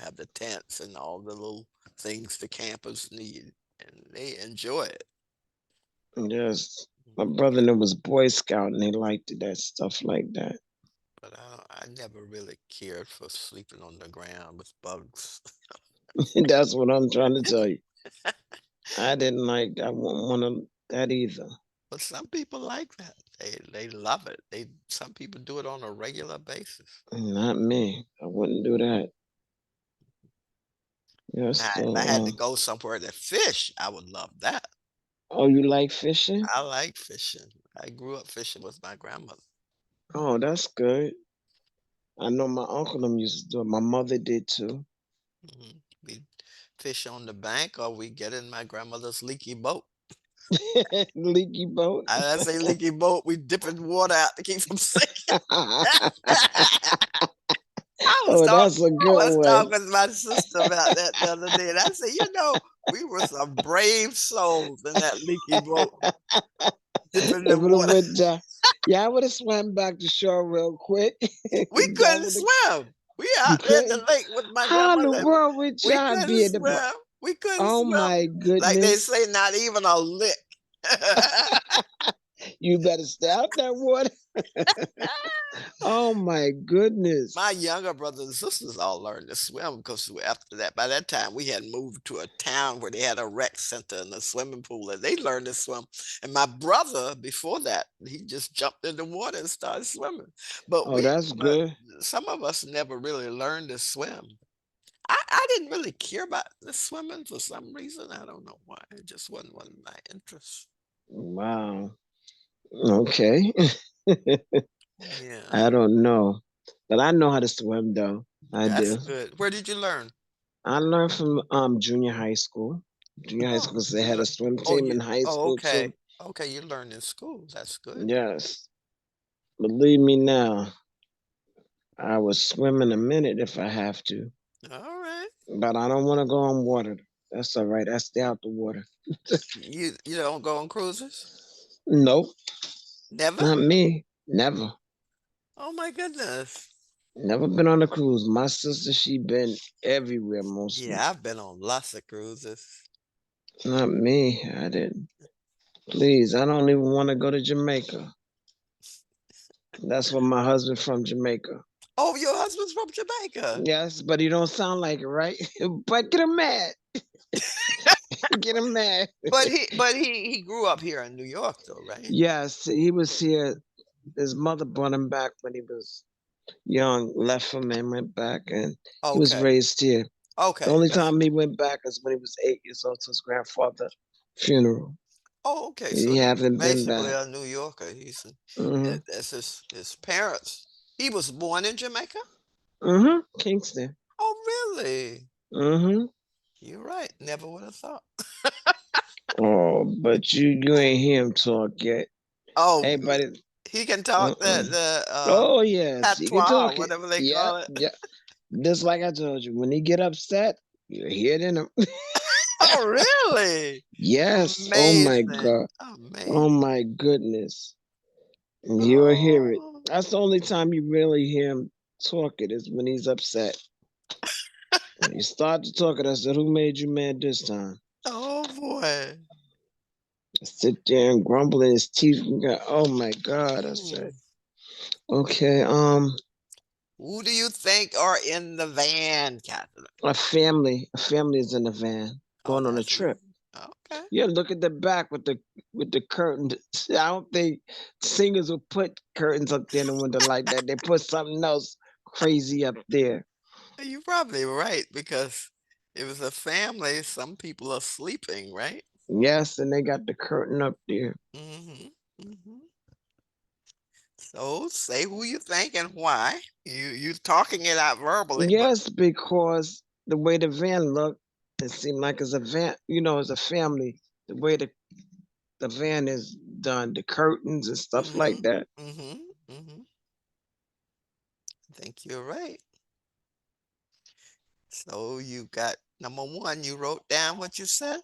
Have the tents and all the little things the campers need, and they enjoy it. Yes, my Mhm. brother and them was Boy Scout, and they liked that stuff like that. But I never really cared for sleeping on the ground with bugs. That's what I'm trying to tell you. I didn't like. I wouldn't want that either. But some people like that. They love it. Some people do it on a regular basis. Not me. I wouldn't do that. Now, Yes. if I had to go somewhere to fish, I would love that. Oh, you like fishing? I like fishing. I grew up fishing with my grandmother. Oh, that's good. I know my uncle them used to do it. My mother did too. We fish on the bank or we get in my grandmother's leaky boat. Leaky boat. I say leaky boat, we dip in water out to keep from sinking. I was Oh, talking, that's a I good was one. talking to my sister about that the other day, and I said, we were some brave souls in that leaky boat, dipping If in it water. went down, yeah, I would have swam back to shore real quick. We That couldn't would have. swim. We You out there in the couldn't. lake with my How in the grandmother. And world would we y'all couldn't be in the? swim. We couldn't Oh swim. my Like they goodness! say, not even a lick. You better stay out that water. Oh my goodness! My younger brothers and sisters all learned to swim because after that, by that time, we had moved to a town where they had a rec center and a swimming pool, and they learned to swim. And my brother, before that, he just jumped in the water and started swimming. But Oh, that's but good. some of us never really learned to swim. I didn't really care about the swimming for some reason. I don't know why. It just wasn't one of my interests. Wow. Okay. Yeah, I don't know, but I know how to swim though. I that's do. good. Where did you learn? I learned from junior high school. Junior high Oh, school, 'cause they had a swim team in high school okay. too. Okay, you learned in school. That's good. Yes. Believe me now, I would swim in a minute if I have to. All right. But I don't want to go on water. That's all right. I stay out the water. You don't go on cruises? Nope, Never? not me. Never. Oh my goodness. Never been on a cruise. My sister, she been everywhere mostly. Yeah, I've been on lots of cruises. Not me. I didn't. Please, I don't even want to go to Jamaica. That's where my husband from Jamaica. Oh, your husband's from Jamaica. Yes, but he don't sound like it, right? But get him mad. Get him mad. But he grew up here in New York though, right? Yes, he was here. His mother brought him back when he was young, left him and went back, and he was Okay. raised here. The Okay. only That's time he went back is when he was 8 years old to his grandfather's funeral. Oh, okay. So He he's haven't been basically back. a New Yorker. Hmm. That's his parents. He was born in Jamaica? Hmm. Kingston. Oh, really? Hmm. You're right. Never would have thought. Oh, but you ain't hear him talk yet. Oh, Everybody. he can talk Uh-uh. the Oh yes, he can patois, talk it. whatever they Yep, call it. yep. Just like I told you, when he get upset, You hear it in them. Oh, really? Yes. Oh my Amazing. God. Oh Amazing. my goodness. And you'll hear it. Oh, That's the only time you really hear him talk it is when he's upset. When he started to talk it, I said, "Who made you mad this time?" oh boy. Sit there and grumble in his teeth and go, "Oh my God!" I Hmm. said, "Okay, Who do you think are in the van, Catherine? a family is in the van Oh, going on a that's easy. trip. Okay. Yeah, look at the back with the curtain. I don't think singers will put curtains up there in the window like that. They put something else crazy up there. You're probably right because it was a family. Some people are sleeping, right? Yes, and they got the curtain up there. Mm-hmm. Mm-hmm. So say who you think and why. You talking it out verbally, but Yes, because the way the van looked, it seemed like it's a van. You know, it's a family. The way the van is done, the curtains and stuff mm-hmm. like that. Mm-hmm. Mm-hmm. I think you're right. So you got number one, you wrote down what you said.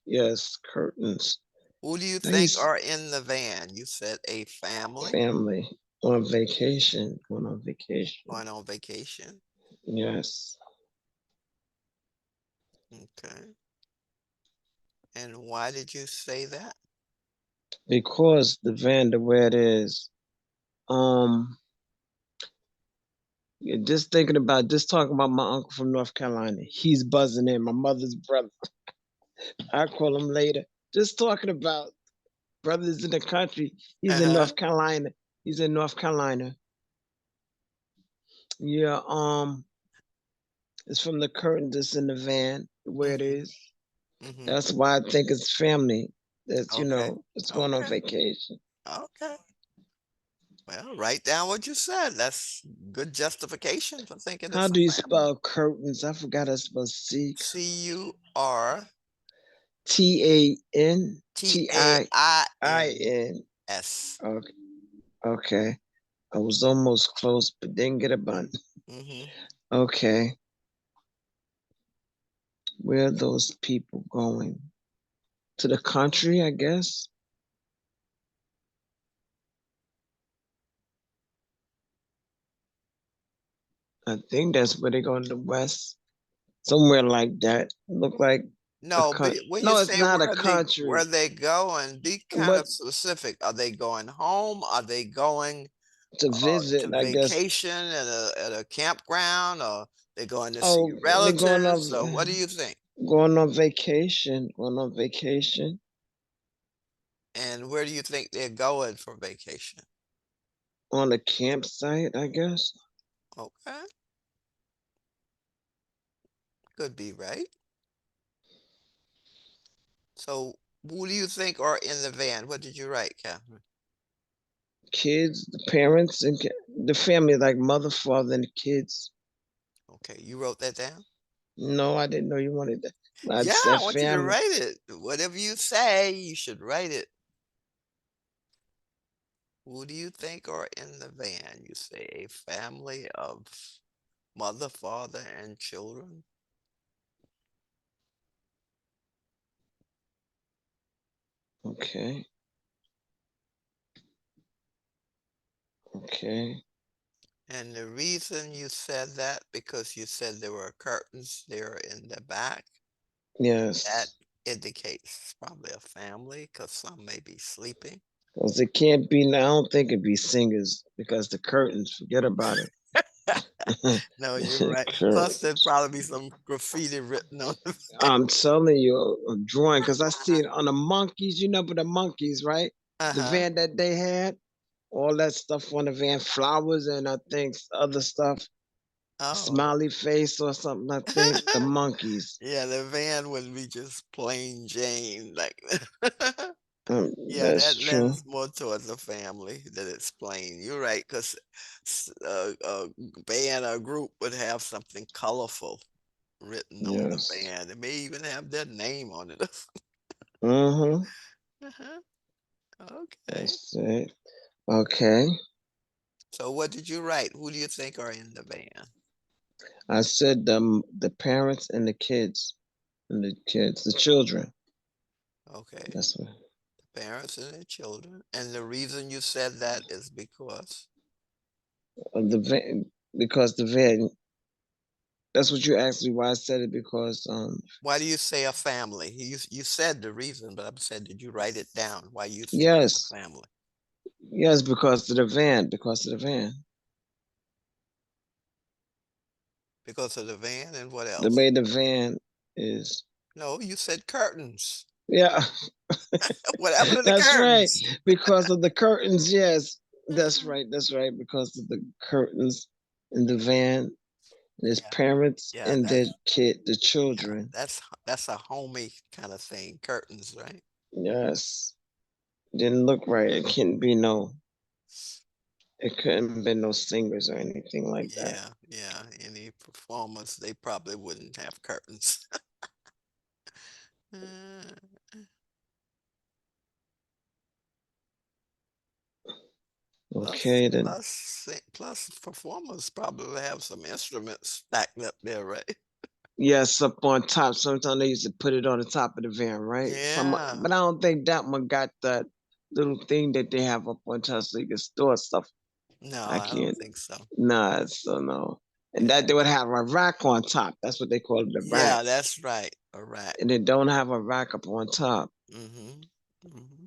Yes, curtains. Who do you think Nice are in the van? You said a family family on vacation. Going on vacation. going on vacation. Yes, Okay. And why did you say that? because the van, the way it is, um, yeah, just thinking about, just talking about my uncle from North Carolina. He's buzzing in. My mother's brother. I call him later. Just talking about brothers in the country. He's in Uh-huh. North Carolina. He's in North Carolina. Yeah, it's from the curtain that's in the van, where it Mm-hmm. is. Mm-hmm. That's why I think it's family. That's Okay. it's going on Okay. vacation. Okay. Well, write down what you said. That's good justification for thinking How it's a do you family. spell curtains? I forgot I spelled C-U-R-T-A-I-N-S. Tain. Okay, okay. I was almost close, but didn't get a bun. Mm-hmm. Okay, where are those people going? To the country, I guess. I think that's where they're going to the west, somewhere like that. Look like a No, but country. when you No, it's say not a where country. they going, be kind But of specific. Are they going home? Are they going to to visit, I guess. vacation at a campground, or they're going to see Oh, they're relatives? Or what do you think? going on vacation, going on vacation And where do you think they're going for vacation? on a campsite, I guess. Okay, could be right. So, who do you think are in the van? What did you write, Catherine? Kids, the parents, and the family, like mother, father, and the kids. Okay, you wrote that down? No, I didn't know you wanted that. I Yeah, said I want you to family. write it. Whatever you say, you should write it. Who do you think are in the van? You say a family of mother, father, and children. Okay, okay. And the reason you said that, because you said there were curtains there in the back, that Yes, indicates probably a family, because some may be sleeping. because it can't be. I don't think it'd be singers because the curtains. Forget about it. No, you're right. Plus, there'd Curtains. probably be some graffiti written on the I'm telling you, a drawing because I see it on the monkeys. You know, but the monkeys, right? The Uh-huh. van that they had, all that stuff on the van, flowers and I think other stuff, Oh. smiley face or something. I think the monkeys. Yeah, the van wouldn't be just plain Jane like Yeah, That's that true. lends more towards a family than it's plain. You're right, because a band or group would have something colorful written on the Yes. band. It may even have their name on it. Mm-hmm. Uh-huh. Okay. That's it. Okay. So what did you write? Who do you think are in the band? I said the parents and the kids the children. Okay, That's what parents and their children. And the reason you said that is because, the van because the van. That's what you asked me why I said it because why do you say a family? You said the reason, but I'm saying, did you write it down? Why you say a yes family? because of the van Because of the van and what the else? way the van is. No, you said curtains. Yeah, What happened to the that's right. curtains? Because of the curtains, yes. That's right. Because of the curtains in the van, there's Yeah, parents yeah, and their that's kid, the yeah, children. that's a homey kind of thing. Curtains, right? Yes. Didn't look right. It couldn't be no singers or anything like that. Yeah, yeah. Any performance, they probably wouldn't have curtains. Uh, Okay, then. plus performers probably have some instruments stacked up there, right? Yes, up on top. Sometimes they used to put it on the top of the van, right? Yeah. But I don't think that one got that little thing that they have up on top so you can store stuff. No, I I don't can't. think so. Nah, so no. And Yeah. that they would have a rack on top. That's what they call it, a rack. Yeah, that's right. A rack. And they don't have a rack up on top. Mm-hmm. Mm-hmm.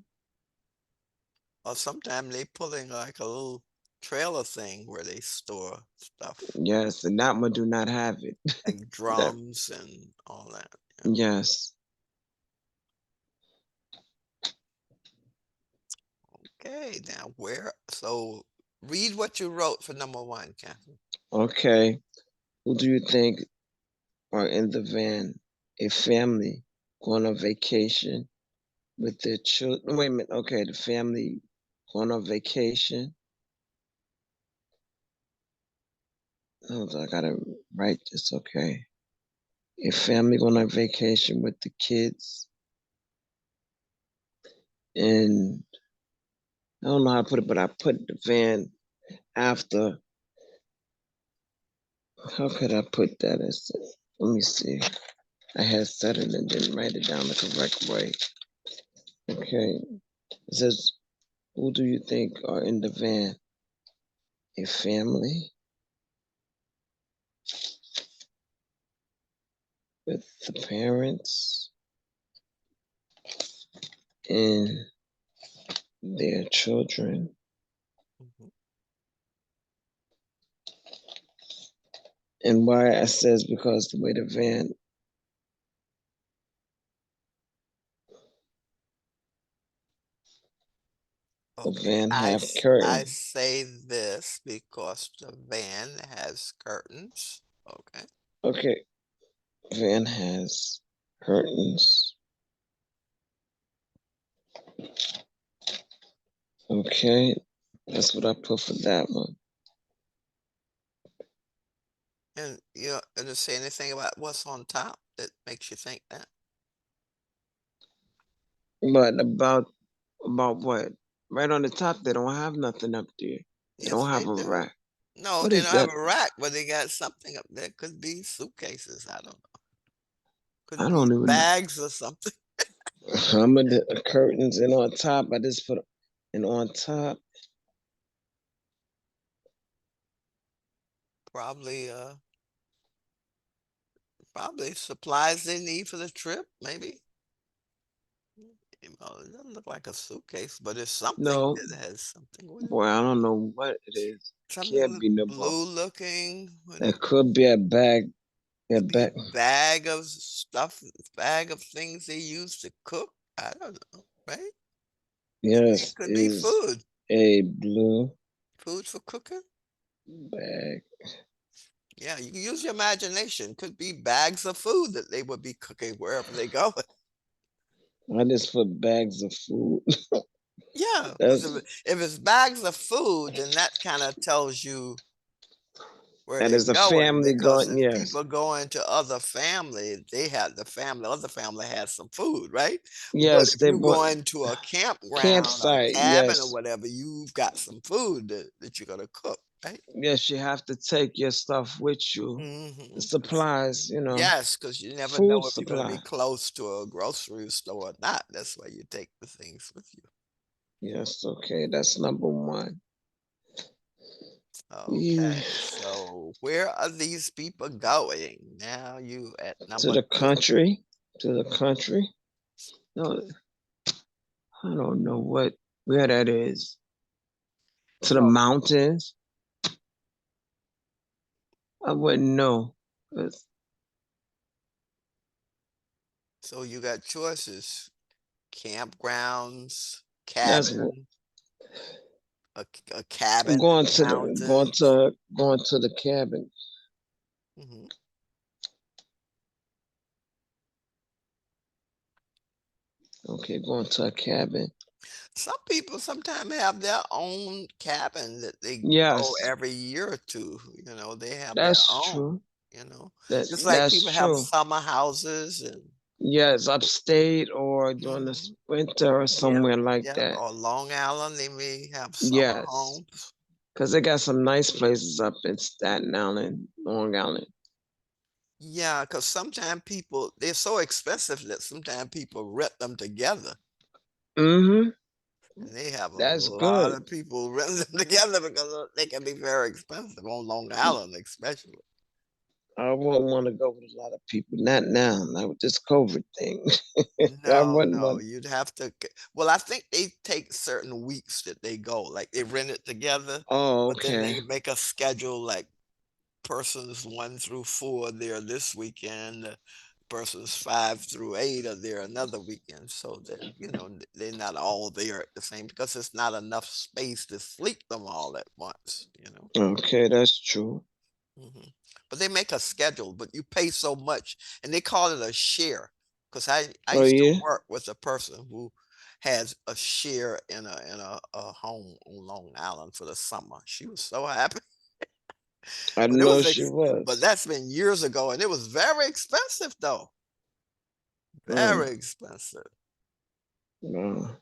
Or sometimes they pull in like a little trailer thing where they store stuff, Yes, and that one do not have it. like That drums and all that. Yeah. yes. Okay, now so read what you wrote for number one, Catherine. Okay. Who do you think are in the van? A family going on vacation with their children. Wait a minute. Okay, the family going on vacation. Hold on, I gotta write this. Okay, a family going on vacation with the kids, and I don't know how to put it, but I put the van after. How could I put that? Let me see. I had said it and didn't write it down the correct way. Okay, it says, "Who do you think are in the van? A family with the parents and their children." Mhm. And why I says because the way the Okay, van have I curtain. say this because the van has curtains. Okay. Okay, van has curtains. Okay, that's what I put for that one. And does it say anything about what's on top that makes you think that? But about what? Right on the top, they don't have nothing up there. They Yes, don't they have a do. rack. No, What they is don't have that? a rack, but they got something up there. Could be suitcases. I don't know. I Could be don't even know. bags or something. Some of the curtains and on top, I just put and on top. Probably probably supplies they need for the trip, maybe. It doesn't look like a suitcase, but it's something No, that has something with it. boy, I don't know what it is. Can't Something be no more. blue looking. What It could be a bag. A could be bag. bag of stuff, bag of things they use to cook. I don't know, right? Yes, Could be is food. a blue Food for cooking. bag. Yeah, you can use your imagination. Could be bags of food that they would be cooking wherever they go. I just put bags of food. Yeah, because That's if it's bags of food, then that kind of tells you where that they're is a going. family Because going. if Yes, people go into other family, they have other family has some food, right? But yes. if They you bought go into a campground or a campsite. cabin or Yes, whatever, you've got some food that you're gonna cook. right? Yes, you have to take your stuff with you. The Mm-hmm. supplies, Yes, because you never food know if you're going to supply. be close to a grocery store or not. That's why you take the things with you. Yes, okay, that's number one. Yeah, Okay, so where are these people going? Now you at to number the two. country, to the country. No, I don't know where that is. To the So, mountains. I wouldn't know. so you got choices: campgrounds, That's cabin, a cabin in going the to the going mountains. to going to the cabin. Mhm. Okay, going to a cabin. Some people sometimes have their own cabin that they go Yes, every year or two. They have their that's own. true. You know, That just like that's people have true. summer houses and Yes, upstate or during the mhm, winter or yeah, somewhere like yeah. that. Or Long Island, they may have summer Yes, homes. because they got some nice places up in Staten Island, Long Island. Yeah, because sometimes people they're so expensive that sometimes people rent them together. Mm-hmm. And they have a That's lot good. of people renting them together because they can be very expensive on Long Island, especially. I wouldn't want to go with a lot of people. Not now, not with this COVID thing. I No, wouldn't no, want. you'd have to. Well, I think they take certain weeks that they go, like they rent it together, Oh, but then okay. they make a schedule like persons 1 through 4 there this weekend, persons 5 through 8 are there another weekend. So that, they're not all there at the same because it's not enough space to sleep them all at once. Okay, that's true. Mhm. But they make a schedule, but you pay so much, and they call it a share. Because I Oh used to yeah, work with a person who has a share in a home on Long Island for the summer. She was so happy, I but it know was she but was. that's been years ago, and it was very expensive though, Mm, very expensive. no,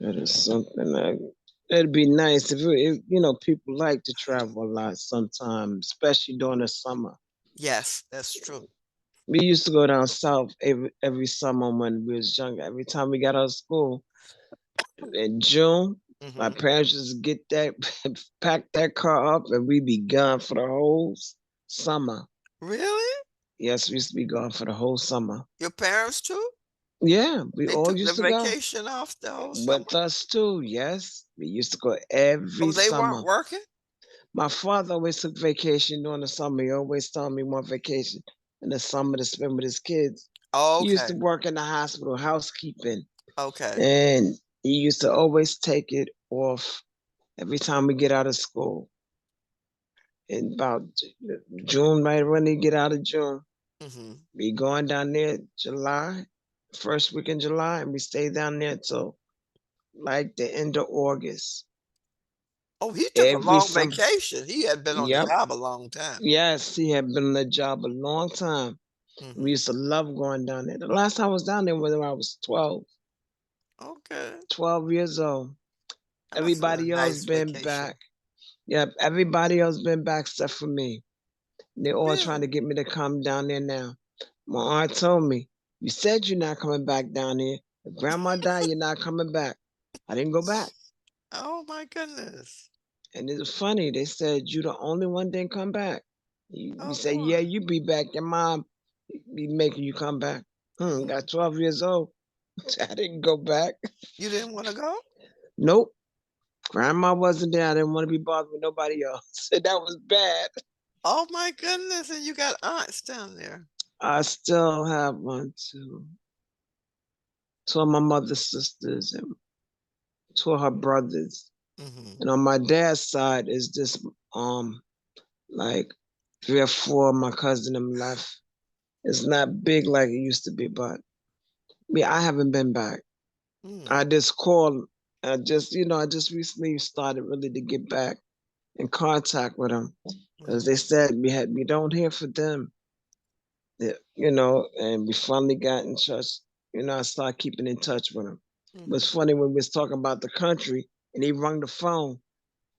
that is something that it'd be nice if people like to travel a lot sometimes, especially during the summer. Yes, that's true. We used to go down south every summer when we was younger. Every time we got out of school in June, my Hmm. parents just get that pack that car up and we be gone for the whole summer. Really? Yes, we used to be gone for the whole summer. Your parents too? Yeah, we They all took the used to go vacation off the whole with summer? us too. Yes, we used to go every Oh, they summer. weren't working? My father always took vacation during the summer. He always told me one vacation in the summer to spend with his kids. He used Okay, to work in the hospital, housekeeping, okay. and he used to always take it off every time we get out of school. In about June, right when they get out of June, Hmm. we going down there July, first week in July, and we stay down there till like the end of August. Oh, he took a Every long summer. vacation. He had been on the Yep. job a long time. Yes, he had been on the job a long time. We Mhm. used to love going down there. The last time I was down there was when I was 12, Okay. 12 years old. That's a Everybody else nice been back. vacation. Yep, everybody else been back except for me. They're all trying Really? to get me to come down there now. My aunt told me, "You said you're not coming back down here. If grandma died, you're not coming back." I didn't go back. Oh my goodness. And it's funny, they said, "You the only one didn't come back." You Oh say, "Yeah, boy. you be back. Your mom be making you come back." Mhm. Got 12 years old. I didn't go back. You didn't wanna go? Nope. Grandma wasn't there. I didn't want to be bothered with nobody else. That was bad. Oh my goodness, and you got aunts down there. I still have two of my mother's sisters and two of her brothers. Mhm. And on my dad's side is just like 3 or 4 of my cousin them left. It's not big like it used to be, but yeah, I haven't been back. Mm. I just called. I just recently started really to get back in contact with them because Mhm. they said we don't hear from them. Yeah, and we finally got in touch. I started keeping in touch with him. It was Mhm. funny when we was talking about the country and he rung the phone.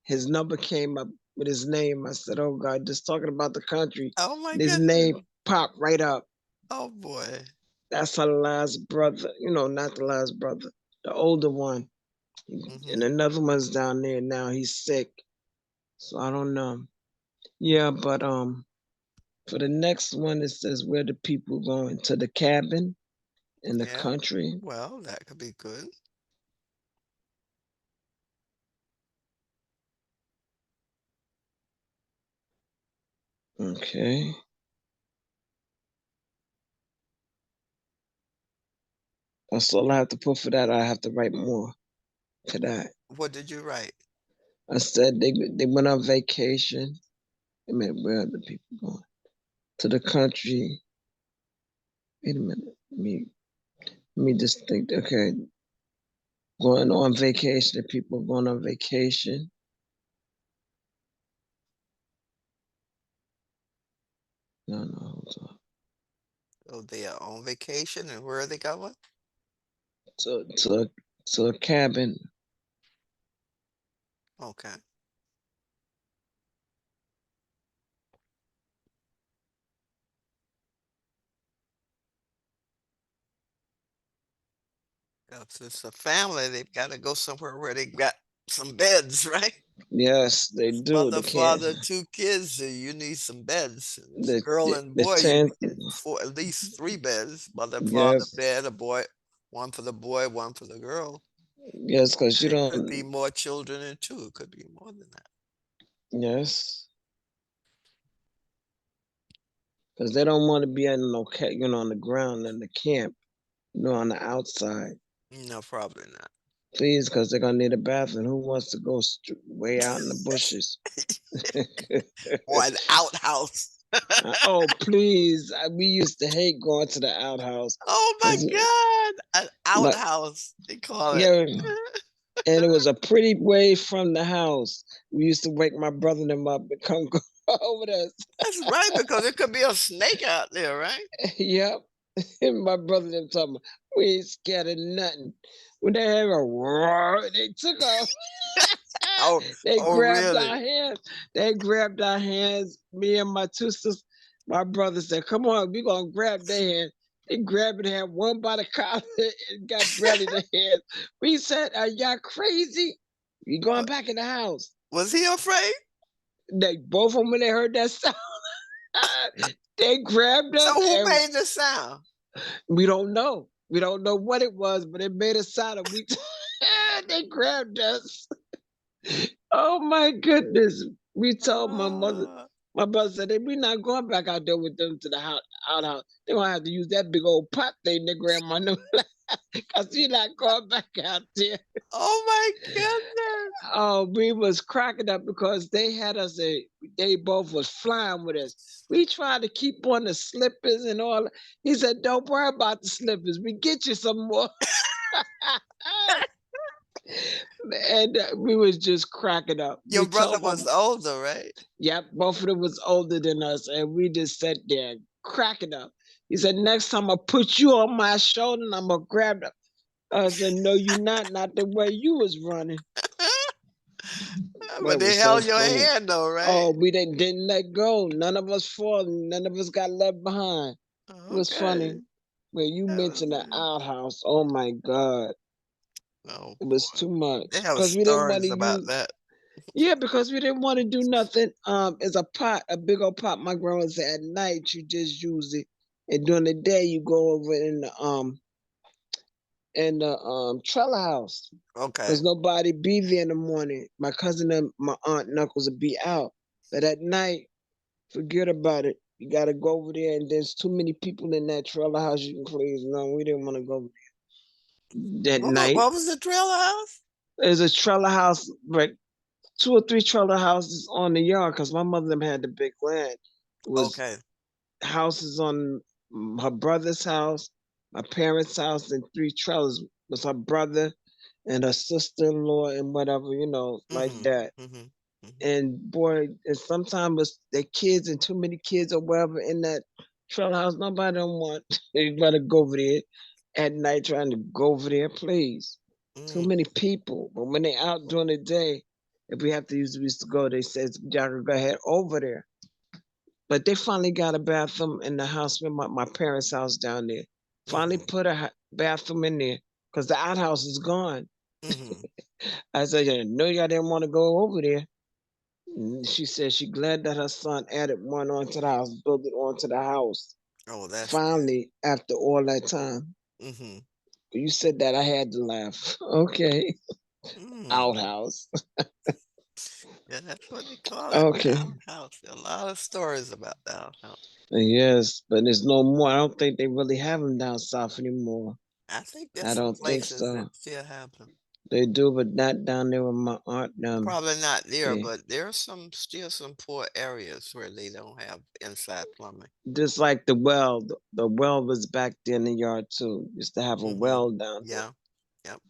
his number came up with his name. I said, "Oh God, just talking about the country." Oh my And his goodness. name popped right up. Oh boy. That's her last brother. Not the last brother, the older one. And another one's down there now. He's sick. So I don't know. Yeah, but for the next one it says where the people going to the cabin in the Yeah. country. Well, that could be good. Okay. That's all I have to put for that. I have to write more for that. What did you write? I said they went on vacation. I mean, where are the people going? To the country. Wait a minute. Let me just think. Okay. Going on vacation. The people going on vacation. No, hold on. Oh, they are on vacation, and where are they going? To a cabin. Okay. If it's a family, they've got to go somewhere where they got some beds, right? Yes, they do. Mother, They can't. father, two kids, so you need some beds. It's a The girl the, and the boy, you tent. need four, at least three beds. Mother, father, Yes, bed, a boy, one for the boy, one for the girl. yes, because you And it could don't. be more children in two. It could be more than that. Yes, because they don't want to be in no on the ground in the camp, on the outside. No, probably not. Please, because they're gonna need a bathroom. Who wants to go way out in the bushes? Or an outhouse. Oh, please! We used to hate going to the outhouse Oh my because, God. An but outhouse, they call it. yeah, and it was a pretty way from the house. We used to wake my brother and them up and come go over there. That's right, because it could be a snake out there, right? Yep. And my brother them talking about, we ain't scared of nothing. When they have a roar, they took off. Oh, They oh, grabbed really? our hands. They grabbed our hands. Me and my two sisters, my brother said, "Come on, we gonna grab their hand." They grabbed their hand one by the collar and got barely the hand. We said, "Are y'all crazy? We Uh, going back in the house." Was he afraid? They both of them when they heard that sound, they grabbed So us who and made the sound? we don't know. We don't know what it was, but it made a sound and we they grabbed us. Oh my goodness. We told my mother, Uh, my brother said, we're not going back out there with them to the outhouse. They're gonna have to use that big old pot thing that grandma knew. Cause we not going back out there. oh my goodness. Oh, we was cracking up because they had us they both was flying with us. We tried to keep on the slippers and all. He said, "Don't worry about the slippers. We get you some more." And we was just cracking up. Your We brother told my was older, right? Yep, both of them was older than us, and we just sat there cracking up. He said, "Next time I put you on my shoulder and I'm gonna grab them." I said, "No, you not the way you was running." But But it they was so held your funny. hand though, right? Oh, we didn't let go. None of us falling. None of us got left behind. It was Okay. funny. When you That was mentioned the good. outhouse, oh my God, Oh it was boy. too They much have because we didn't want to stories about use. that. Yeah, because we didn't want to do nothing. It's a pot, a big old pot. My grandma said at night you just use it, and during the day you go over in the trailer house Okay. because nobody be there in the morning. My cousin and my aunt and uncles would be out, but at night, forget about it. You gotta go over there, and there's too many people in that trailer house. You can please no, we didn't want to go over there that night. What was the trailer house? There's a trailer house, like two or three trailer houses on the yard because my mother them had the big land. It was Okay. houses on her brother's house, my parents' house, and three trailers was her brother and her sister-in-law and whatever, like Mm-hmm. that. Mm-hmm. Mm-hmm. And boy, and sometimes the kids and too many kids or whatever in that trailer house. Nobody don't want anybody to go over there at night trying to go over there, please. Too Mm. many people. But when they out during the day, if we have to use, we used to go. They said y'all can go ahead over there. But they finally got a bathroom in the house with my parents' house down there. Finally Mhm. put a bathroom in there because the outhouse is gone. Mhm. I said, "Yeah, no, y'all didn't want to go over there." And she said she glad that her son added one onto the house, built it onto the house. Oh, that's good. Finally, after all that time. Mhm. You said that I had to laugh. Okay. Mm. Outhouse. Yeah, that's what they call it, the Okay. outhouse. There are a lot of stories about the outhouse. Yes, but there's no more. I don't think they really have them down south anymore. I think there's I some don't think places that so. still have them. They do, but not down there with my aunt. Probably not there, They, but there are still some poor areas where they don't have inside plumbing. just like the well. The well was back there in the yard too. Used to have a Mhm. well down there. Yeah. Yep.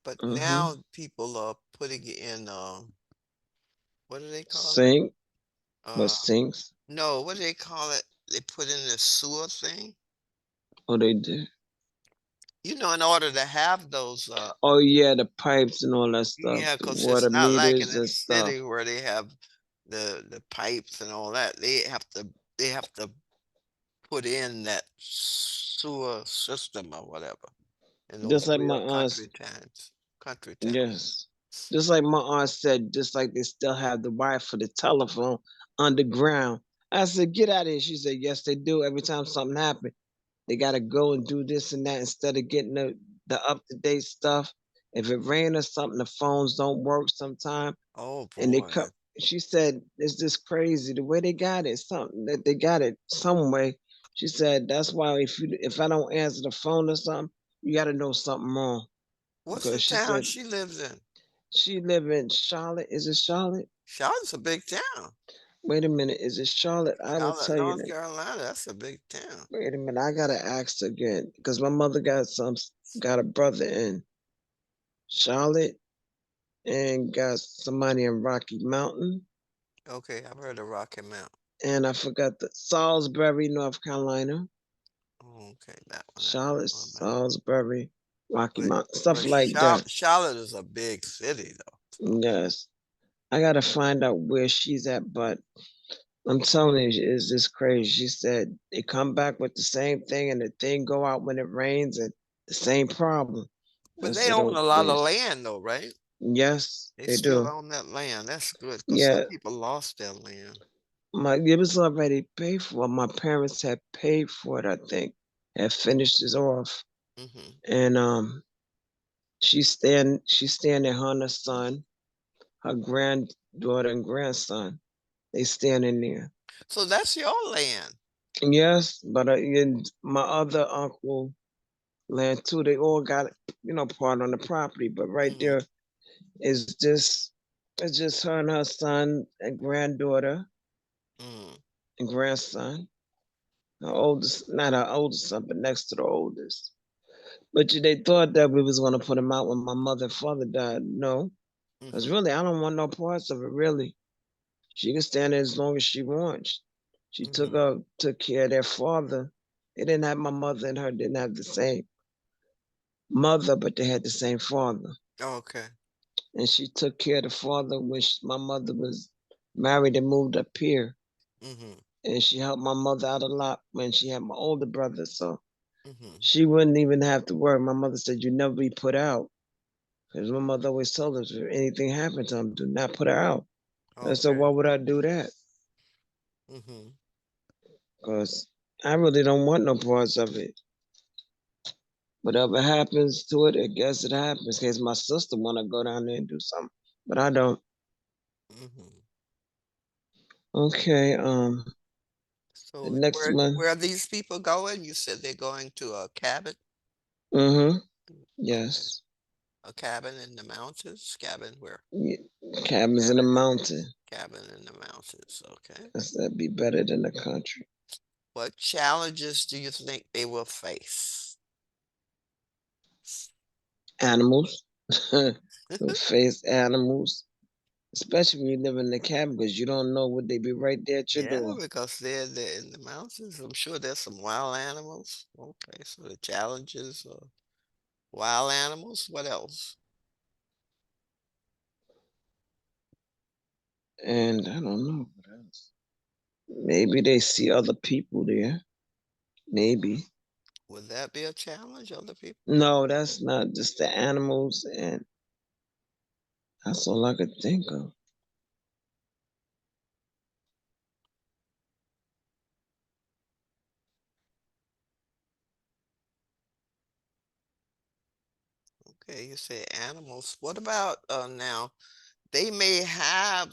But Mm-hmm. now people are putting in what do they call it? Sink, but Uh sinks. no, what do they call it? They put in the sewer thing. Oh, they do. You know, in order to have those Oh yeah, the pipes and all that stuff, yeah, the because it's water not like in meters the and stuff. city where they have the pipes and all that. They have to put in that sewer system or whatever in those Just like my real aunt. country towns. Yes. Just like my aunt said, just like they still have the wire for the telephone underground. I said, get out of here. She said, yes, they do. Every time something happens, they got to go and do this and that instead of getting the up to date stuff. If it rains or something, the phones don't work sometime. Oh And they boy. come. She said, it's just crazy the way they got it. Something that they got it some way. She said, that's why if I don't answer the phone or something, you got to know something wrong. What's the Because she town said she lives in? she live in Charlotte. Is it Charlotte? Charlotte's a big town. Wait a minute. Is it Charlotte? I will Charlotte, tell you North that. Carolina, that's a big town. Wait a minute. I gotta ask again because my mother got a brother in Charlotte and got somebody in Rocky Mountain, Okay, I've heard of Rocky Mount. and I forgot the Salisbury, North Carolina. Oh, okay, that one I Charlotte, don't know about. Salisbury, Rocky But Mountain, stuff but like that. Charlotte is a big city though. So Yes, I gotta find out where she's at, but I'm telling you, it's just crazy. She said they come back with the same thing, and the thing go out when it rains, and the same problem. I but they said, own "Oh, a lot of please." land though, right? Yes, They they still do. own that land. That's good because some Yeah, people lost their land. it was already paid for. My parents had paid for it. I think had finished it off, Hmm. and she's staying there. Her and her son, her granddaughter and grandson, they standing there. So that's your land. Yes, but my other uncle land too. They all got part on the property, but right Hmm. there is just it's just her and her son and granddaughter Mm. and grandson. Her oldest, not her oldest son, but next to the oldest. But they thought that we was gonna put him out when my mother and father died. No, because Hmm. really I don't want no parts of it. Really, she can stand there as long as she wants. She Hmm. took care of their father. They didn't have my mother and her didn't have the same mother, but they had the same father. Okay. And she took care of the father when my mother was married and moved up here. Hmm. And she helped my mother out a lot when she had my older brother. So Hmm. she wouldn't even have to worry. My mother said, "You never be put out." Because my mother always told us if anything happened to him, do not put her out. I said, Okay. why would I do that? Hmm. Because I really don't want no parts of it. Whatever happens to it, I guess it happens. In case my sister want to go down there and do something. But I don't. Hmm. Okay, the So next where one. where are these people going? You said they're going to a cabin. Mm-hmm. Okay. Yes. A cabin in the mountains? Cabin where? Yeah. Cabins in the Cabin in mountain. cabin in the mountains. Okay. That'd be better than the country. What challenges do you think they will face? Animals. You'll face animals. Especially when you live in the cabin because you don't know what they be right there at your Yeah, door. because they're in the mountains. I'm sure there's some wild animals. Okay, so the challenges are wild animals. What else? And I don't know what else. Maybe they see other people there. Maybe. Would that be a challenge, other people? No, that's not just the animals, and that's all I could think of. Okay, you say animals. What about now? They may have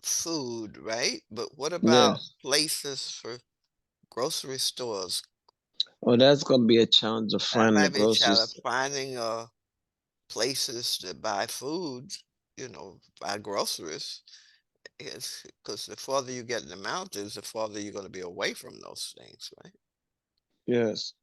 food, right? But what about Yes. places for grocery stores? Oh, that's gonna be a challenge of That finding the might be a challenge groceries. finding places to buy food, buy groceries. It's because the farther you get in the mountains, the farther you're going to be away from those things, right? Yes.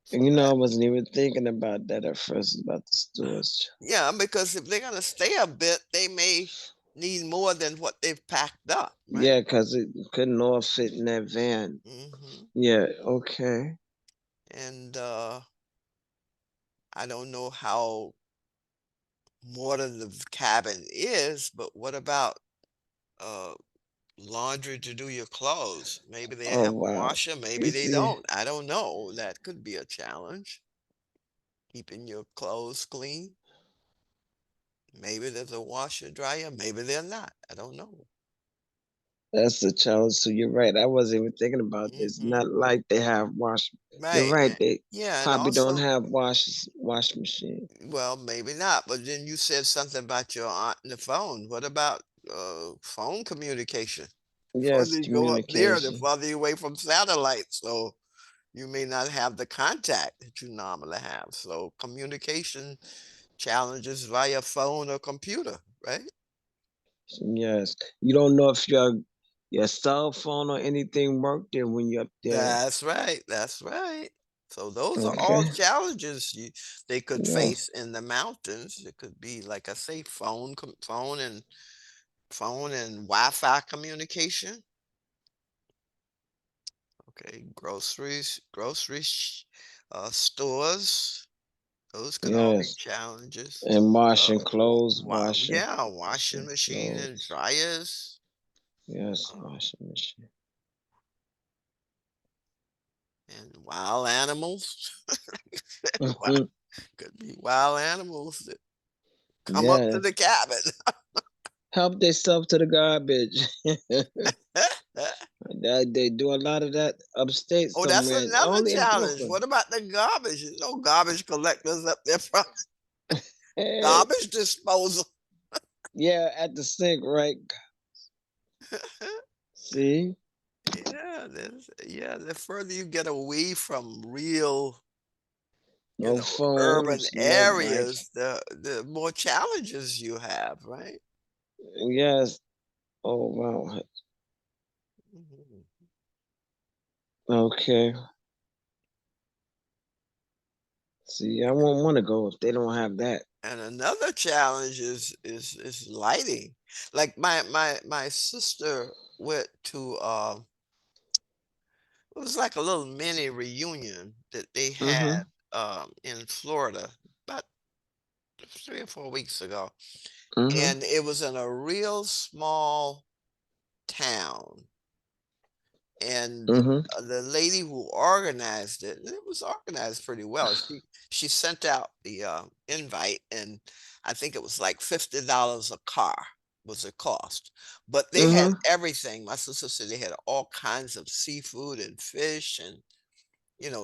So And that, I wasn't even thinking about that at first about the stores. yeah, because if they're going to stay a bit, they may need more than what they've packed up, right? Yeah, because it couldn't all fit in that van. Hmm. Yeah, okay. And I don't know how modern the cabin is, but what about uh, laundry to do your clothes? Maybe they Oh have a wow. washer, maybe You they see, don't. I don't know. That could be a challenge, keeping your clothes clean. Maybe there's a washer dryer, maybe they're not. I don't know. that's the challenge. So you're right. I wasn't even thinking about this. Hmm. Not like they have wash. You're Right. right. They Yeah, and probably don't also, have wash machine. well, maybe not. But then you said something about your aunt and the phone. What about phone communication? The Yes, further you go up there, the communication. farther you away from satellite. So you may not have the contact that you normally have. So communication challenges via phone or computer, right? Yes. You don't know if your cell phone or anything worked there when you're up there. That's right. That's right. So those are all Okay. challenges they could Yes. face in the mountains. It could be, like I say, phone and Wi-Fi communication. Okay, stores. Those could all be Yes. challenges. And washing clothes, Yeah, washing washing machine and clothes. dryers. Yes, Uh, washing machine. and wild animals. Wow, Mhm. could be wild animals that come up to Yes. the cabin. Help themselves to the garbage. That they do a lot of that upstate Oh, that's somewhere, another only in challenge. Brooklyn. What about the garbage? Garbage collectors up there from Hey, garbage disposal. yeah, at the sink, right? See? Yeah, the further you get away from real, No urban phones, no lights. areas, the more challenges you have, right? Yes. Oh wow. Mhm. Okay. See, I won't want to go if they don't have that. And another challenge is lighting. Like my sister went to it was like a little mini reunion that they had Mm-hmm. in Florida about 3 or 4 weeks ago. Mm-hmm. And it was in a real small town. And Mm-hmm. the lady who organized it, and it was organized pretty well. She sent out the invite, and I think it was like $50 a car was the cost. But they had Mm-hmm. everything. My sister said they had all kinds of seafood and fish and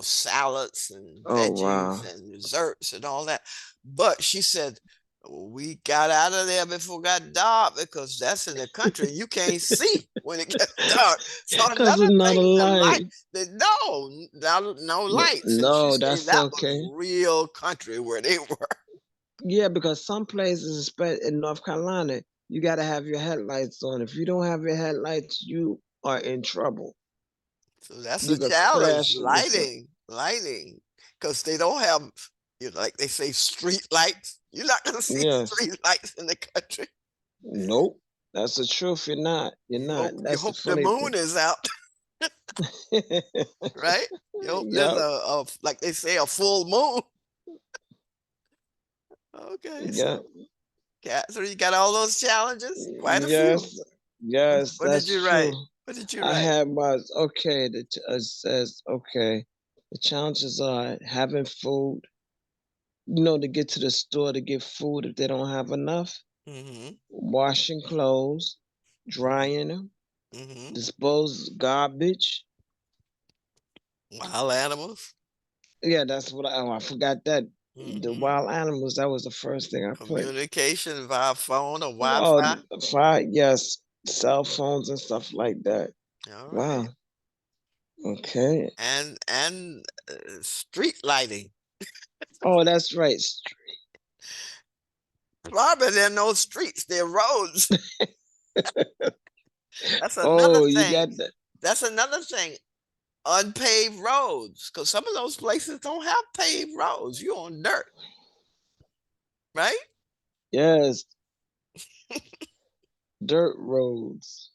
salads and Oh veggies wow. and desserts and all that. But she said, we got out of there before it got dark because that's in the country. You can't see when it gets dark. So Cause another it's not a thing, the light, light. no lights. And she No, said that's that was okay. real country where they were. Yeah, because some places, especially in North Carolina, you gotta have your headlights on. If you don't have your headlights, you are in trouble. So that's You a could challenge, crash into some. lighting, because they don't have, like they say, street lights. You're not going to see Yes. street lights in the country. Nope. That's the truth. You're not. You're not. You That's the hope the funny moon thing. is out, right? You hope there's Yup. like they say, a full moon. Okay, Yeah. so Catherine, you got all those challenges? Quite a few. Yes. Yes, What did that's you true. write? What did you I write? had was okay. It says okay. The challenges are having food. To get to the store to get food if they don't have enough. Mm-hmm. Washing clothes, Mm-hmm. drying them, Mm-hmm. dispose garbage. Wild animals. Yeah, that's what I forgot that. The Mm-hmm. wild animals, that was the first thing I put. Communication via phone or Oh, Wi-Fi. fire, yes, cell phones and stuff like that. All right. Wow. Okay. And street lighting. Oh, that's right. Barbara, there are no streets, there are roads. That's another Oh, you thing. got that. That's another thing. Unpaved roads, because some of those places don't have paved roads. You're on dirt, right? Yes, dirt roads.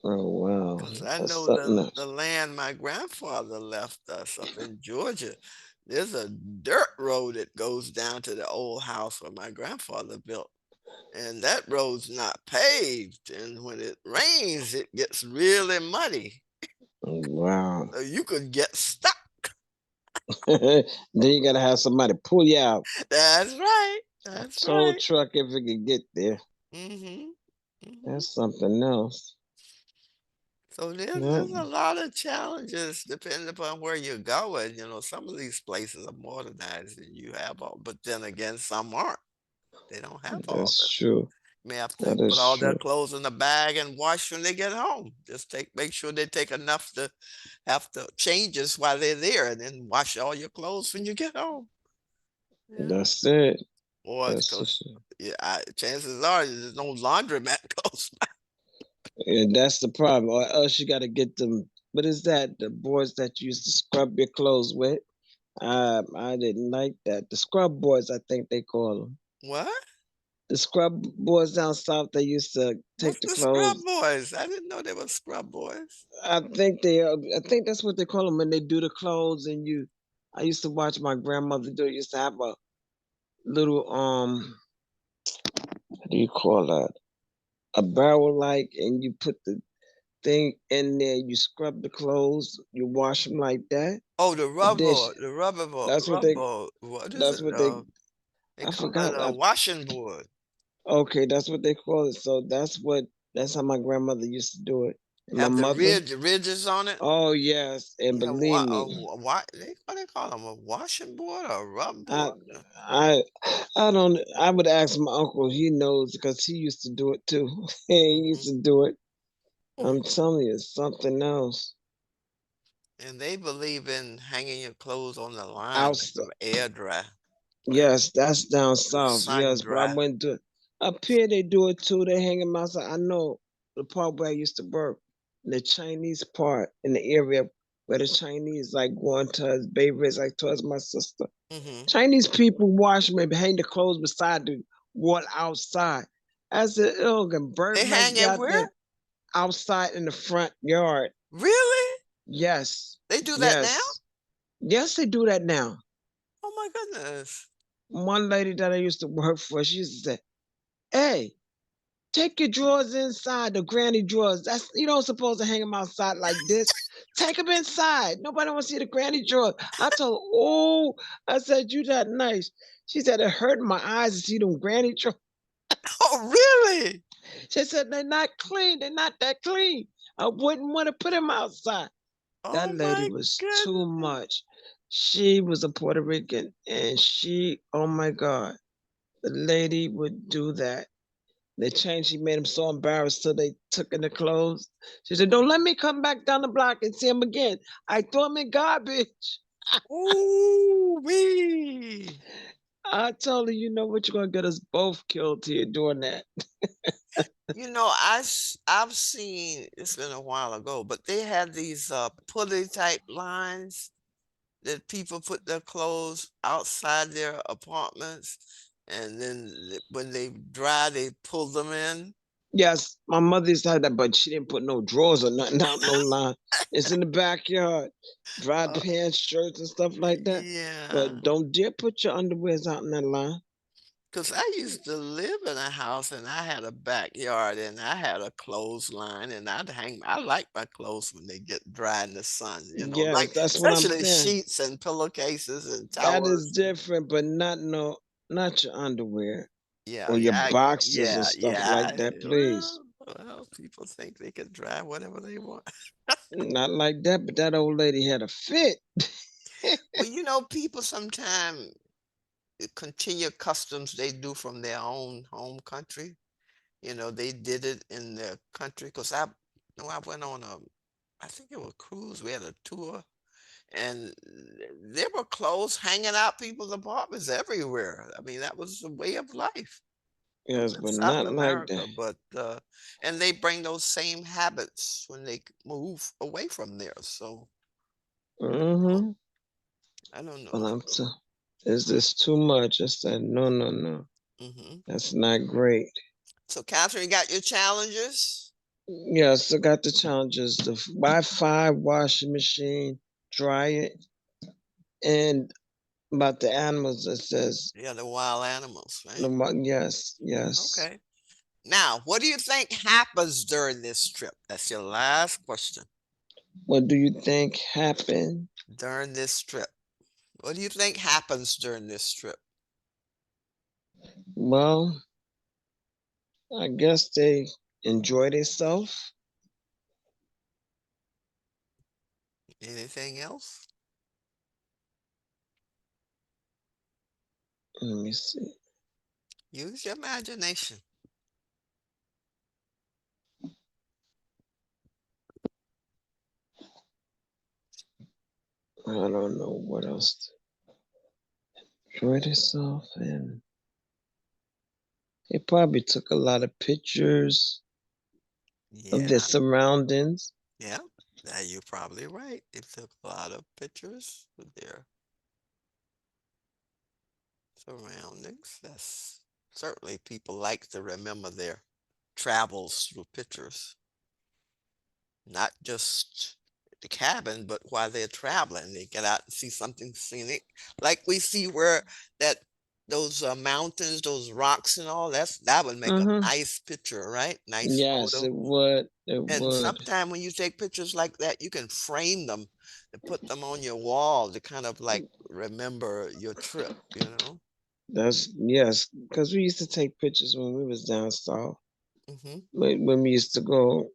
Oh, wow. Because I That's know something the else. land my grandfather left us up in Georgia. There's a dirt road that goes down to the old house where my grandfather built. And that road's not paved. And when it rains, it gets really muddy. Oh, wow. So you could get stuck. Then you gotta have somebody pull you out. That's right. A That's tow right. truck if it could get there. Mm-hmm. Mm-hmm. That's something else. So Yeah, there's a lot of challenges depending upon where you're going. Some of these places are modernized and you have all, but then again, some aren't. They don't have all that's this. true. You may have to That put is all their true. clothes in a bag and wash when they get home. Just make sure they take enough to have to changes while they're there, and then wash all your clothes when you get home. Yeah. That's it. Or That's for because sure. chances are there's no laundromat close by. And that's the problem. Or else you gotta get them. What is that? The boards that you used to scrub your clothes with. I didn't like that. The scrub boards, I think they call them. What? The scrub boards down south. They used to What's take the the scrub clothes. boys? I didn't know they were scrub boys. I think they. I think that's what they call them when they do the clothes. And you. I used to watch my grandmother do. It. Used to have a little What do you call that? A barrel like, and you put the thing in there. You scrub the clothes. You wash them like that. Oh, the And then rubber, the rubber board, that's what they. rubber. What is That's it? what they. They I call it forgot. a washing board. Okay, that's what they call it. So that's what. That's how my grandmother used to do it. And my Have the mother. ridges on it. Oh yes, and Yeah, believe me, what they call them, a washing board or a rub I, board? I, I don't. I would ask my uncle. He knows because he used to do it too. He used Mhm. to do it. I'm telling you, it's something else. And they believe in hanging your clothes on the line, let them Outside. air dry, let Yes, that's down them south. sun Yes, but I dry. went to up here. They do it too. They hang them outside. I know the part where I used to work, the Chinese part in the area where the Chinese like going to his babies, like towards my sister. Hmm. Chinese people wash maybe hang the clothes beside the wall outside. I said, "Oh, and bird They mice hang it got where? there outside in the front yard." Really? Yes, They do that now? yes, yes. They do that now. Oh my goodness. One lady that I used to work for, she used to say, "Hey, take your drawers inside, the granny drawers. That's you don't supposed to hang them outside like this. Take them inside. Nobody want to see the granny drawers." I told her, "Oh," I said, "You that nice." She said, "It hurt my eyes to see them granny drawers." Oh, really? She said, "They're not clean. They're not that clean. I wouldn't want to put them outside." That Oh lady my was too goodness. much. She was a Puerto Rican, and oh my God, the lady would do that. They changed. She made him so embarrassed, so they took in the clothes. She said, "Don't let me come back down the block and see him again. I throw him in garbage." Ooh wee. I told her, "You know what? You're gonna get us both killed here doing that." I've seen, it's been a while ago, but they had these pulley type lines that people put their clothes outside their apartments, and then when they dry, they pull them in. Yes, my mother used to have that, but she didn't put no drawers or nothing out no line. It's in the backyard. Dry Oh, pants, shirts, and stuff like that. yeah. But don't dare put your underwears out in that line. Cause I used to live in a house and I had a backyard and I had a clothesline and I like my clothes when they get dry in the sun, Yes, like that's what I'm especially saying. sheets and pillowcases and That is towels. different, but not your underwear Yeah, or your yeah, boxers or yeah, stuff like yeah. that, please. Well, people think they can drive whatever they want. Not like that, but that old lady had a fit. Well, people sometimes continue customs they do from their own home country. They did it in their country because I went on I think it was a cruise. We had a tour, and there were clothes hanging out people's apartments everywhere. I mean, that was the way of life. It was Yes, in but South not like that. America, but and they bring those same habits when they move away from there. So Mm-hmm. I don't But know. is this too much? I said, no, no, no. Hmm. That's not great. So, Catherine, you got your challenges? Yes, I got the challenges. The Wi-Fi, washing machine, dry it, and about the animals, it says, Yeah, the wild animals, right? yes, yes. Okay. Now, what do you think happens during this trip? That's your last question. What do you think happened? During this trip. What do you think happens during this trip? Well, I guess they enjoy themselves. Anything else? Let me see. Use your imagination. I don't know what else. Enjoy themselves, and they probably took a lot of pictures of their Yeah, surroundings. yeah. Now you're probably right. They took a lot of pictures of their surroundings. That's certainly people like to remember their travels through pictures, not just the cabin, but while they're traveling, they get out and see something scenic, like we see where that those mountains, those rocks, and all. That would make a Mm-hmm. nice picture, right? Nice Yes, photo. it would. It And would. sometime when you take pictures like that, you can frame them and put them on your wall to kind of like remember your trip. That's yes, because we used to take pictures when we was down south. Hmm. When we used to go,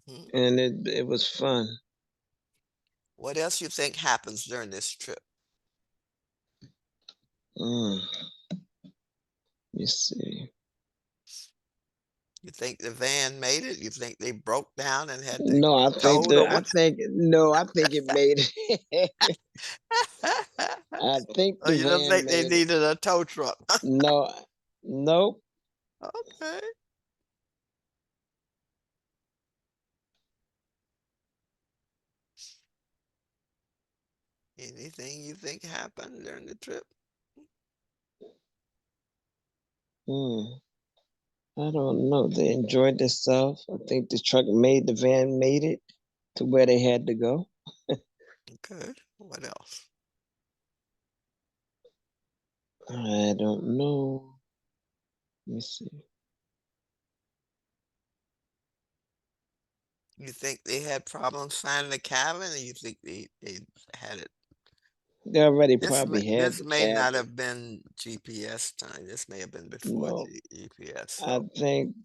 Hmm. and it was fun. What else you think happens during this trip? Mm, let me see. You think the van made it? You think they broke down and had to No, towed away? I think it made it. I think Oh, the you don't van think they made it. needed a tow truck? No, nope. Okay. Anything you think happened during the trip? Mm, I don't know. They enjoyed themselves. I think the van made it to where they had to go. Good. What else? I don't know. Let me see. You think they had problems finding the cabin, or you think they had it? They already This may, probably had this the may not cabin. have been GPS time. This may have been before No, GPS. I So, think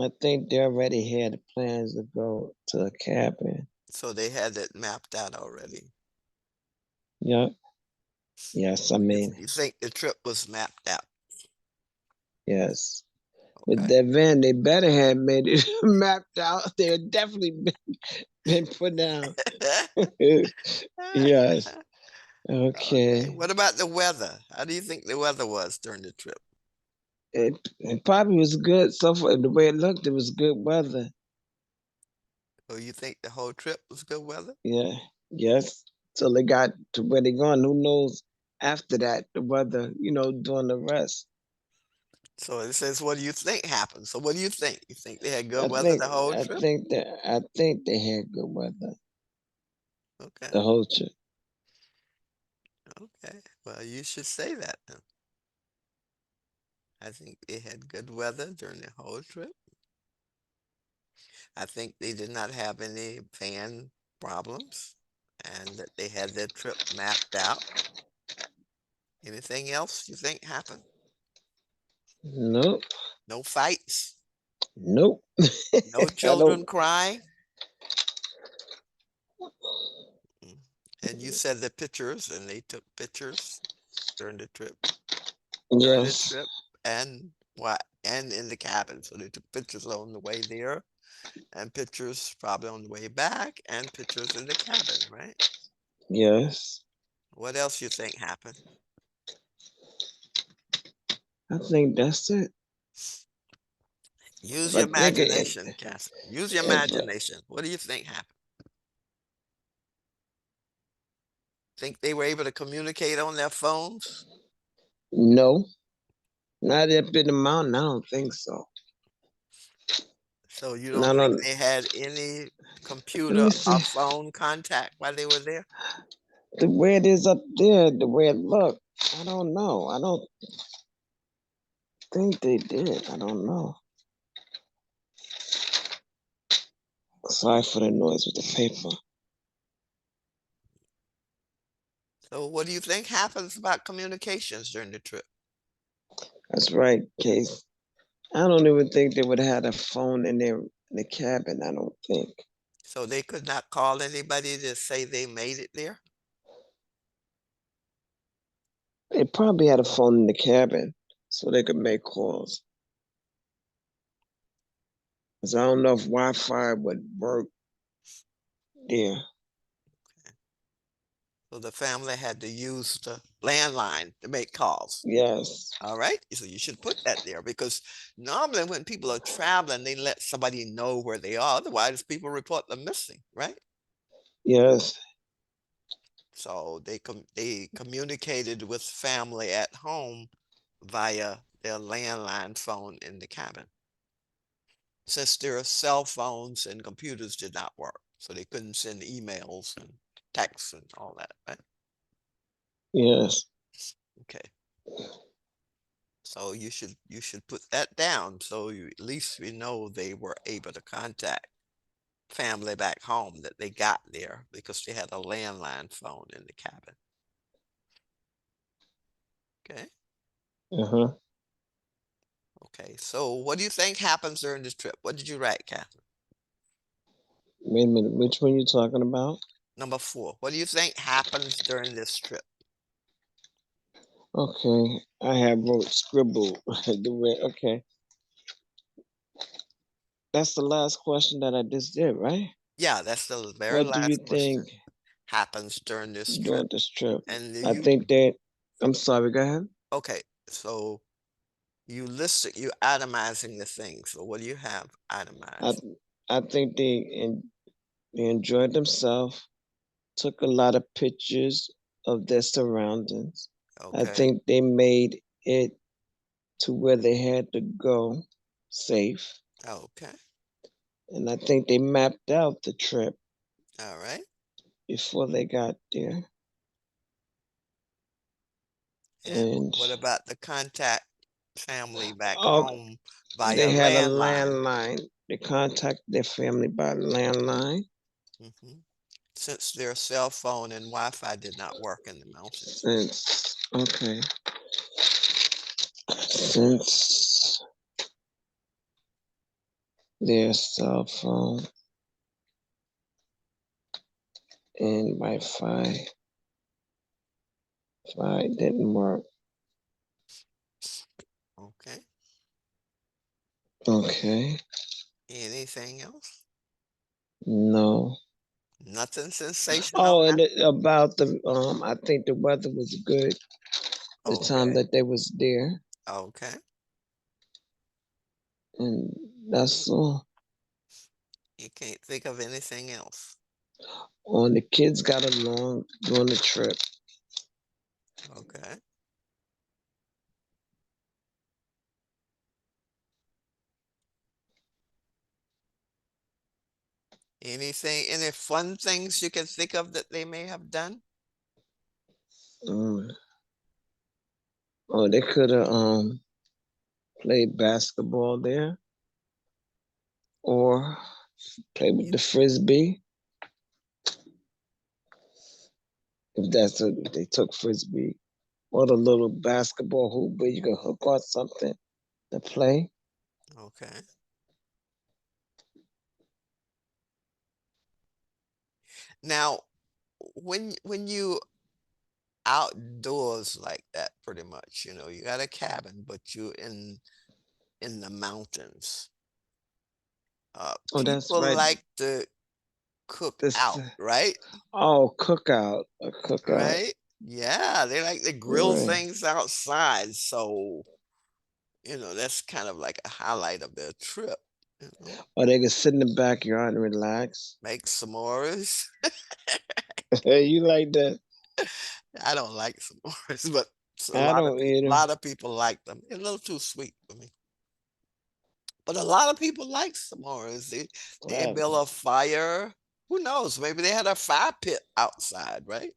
I think they already had plans to go to a cabin. so they had it mapped out already. Yep. Yes, I mean, You think the trip was mapped out? yes. With Okay. that van, they better have made it mapped out. They had definitely been put down. Yes. Okay. Okay. What about the weather? How do you think the weather was during the trip? It probably was good. So far, the way it looked, it was good weather. Oh, you think the whole trip was good weather? Yeah. Yes. Till they got to where they going. Who knows after that, the weather, doing the rest. So it says, what do you think happened? So what do you think? You think they had I good weather think the whole I trip? think that I think they had good weather Okay, the whole trip. okay. Well, you should say that then. I think they had good weather during the whole trip. I think they did not have any fan problems and that they had their trip mapped out. Anything else you think happened? Nope, No fights? nope. No I don't. children crying? Mm. And you said the pictures, and they took pictures during the trip, during the Yes, trip, and what, and in the cabin. So they took pictures on the way there, and pictures probably on the way back, and pictures in the cabin, right? yes. What else you think happened? I think that's it. Use If I your think it, imagination, Catherine. Use your if imagination. What do you think happened? Think they were able to communicate on their phones? no, not up in the mountain. I don't think so. So you don't Not think on. they had any Let computer me or see. phone contact while they were there? The way it is up there, the way it looked, I don't know. I don't think they did. I don't know. Sorry for the noise with the paper. So what do you think happens about communications during the trip? That's right, Case. I don't even think they would have had a phone in their in the cabin. I don't think. So they could not call anybody to say they made it there? They probably had a phone in the cabin so they could make calls. Cause I don't know if Wi-Fi would work there. So the family had to use the landline to make calls. Yes, All right. So you should put that there because normally when people are traveling, they let somebody know where they are. Otherwise, people report them missing, right? yes, So they communicated with family at home via their landline phone in the cabin. Since their cell phones and computers did not work, so they couldn't send emails and texts and all that, right? yes. Okay. So you should put that down so you at least we know they were able to contact family back home that they got there because they had a landline phone in the cabin. Okay. Uh-huh. Okay. So what do you think happens during this trip? What did you write, Catherine? Wait a minute. Which one you talking about? Number 4. What do you think happens during this trip? Okay, I have wrote scribble. The way. Okay, that's the last question that I just did, right? Yeah, that's the very What do you last think question. Happens during this trip. during this trip? And I you, think that. I'm sorry. Go ahead. okay, so you listed, you itemizing the things. So what do you have I itemized? I think they enjoyed themselves. Took a lot of pictures of their surroundings. I Okay, think they made it to where they had to go safe. okay, And I think they mapped out the trip all right. before they got there. And And what about the contact family back oh, home they via had a landline? landline. They contacted their family by landline. Hmm. Since their cell phone and Wi-Fi did not work in the mountains. Since okay, since their cell phone and Wi-Fi didn't work. Okay. Okay, Anything else? no. Nothing sensational Oh, and happened? about the I think the weather was good the time Okay, that they was there, okay. and that's all. You can't think of anything else. Oh, and the kids got along during the trip. Okay. Anything, any fun things you can think of that they may have done? Mm. Oh, they could have played basketball there or played with the frisbee. If that's what they took frisbee or the little basketball hoop where you can hook on something to play. Okay. Now, when you outdoors like that, pretty much, you got a cabin, but you in the mountains. Oh, that's People right. like to cook This out, right? cookout, a cookout. Right? Yeah, they like to grill Right. things outside. So, that's kind of like a highlight of their trip, you know. Or they can sit in the backyard and relax. Make s'mores. You like that? I don't like s'mores, but a I lot of don't people, a either. lot of people like them. They're a little too sweet for me. But a lot of people like s'mores. They Well, build a fire. Who knows? Maybe they had a fire pit outside, right?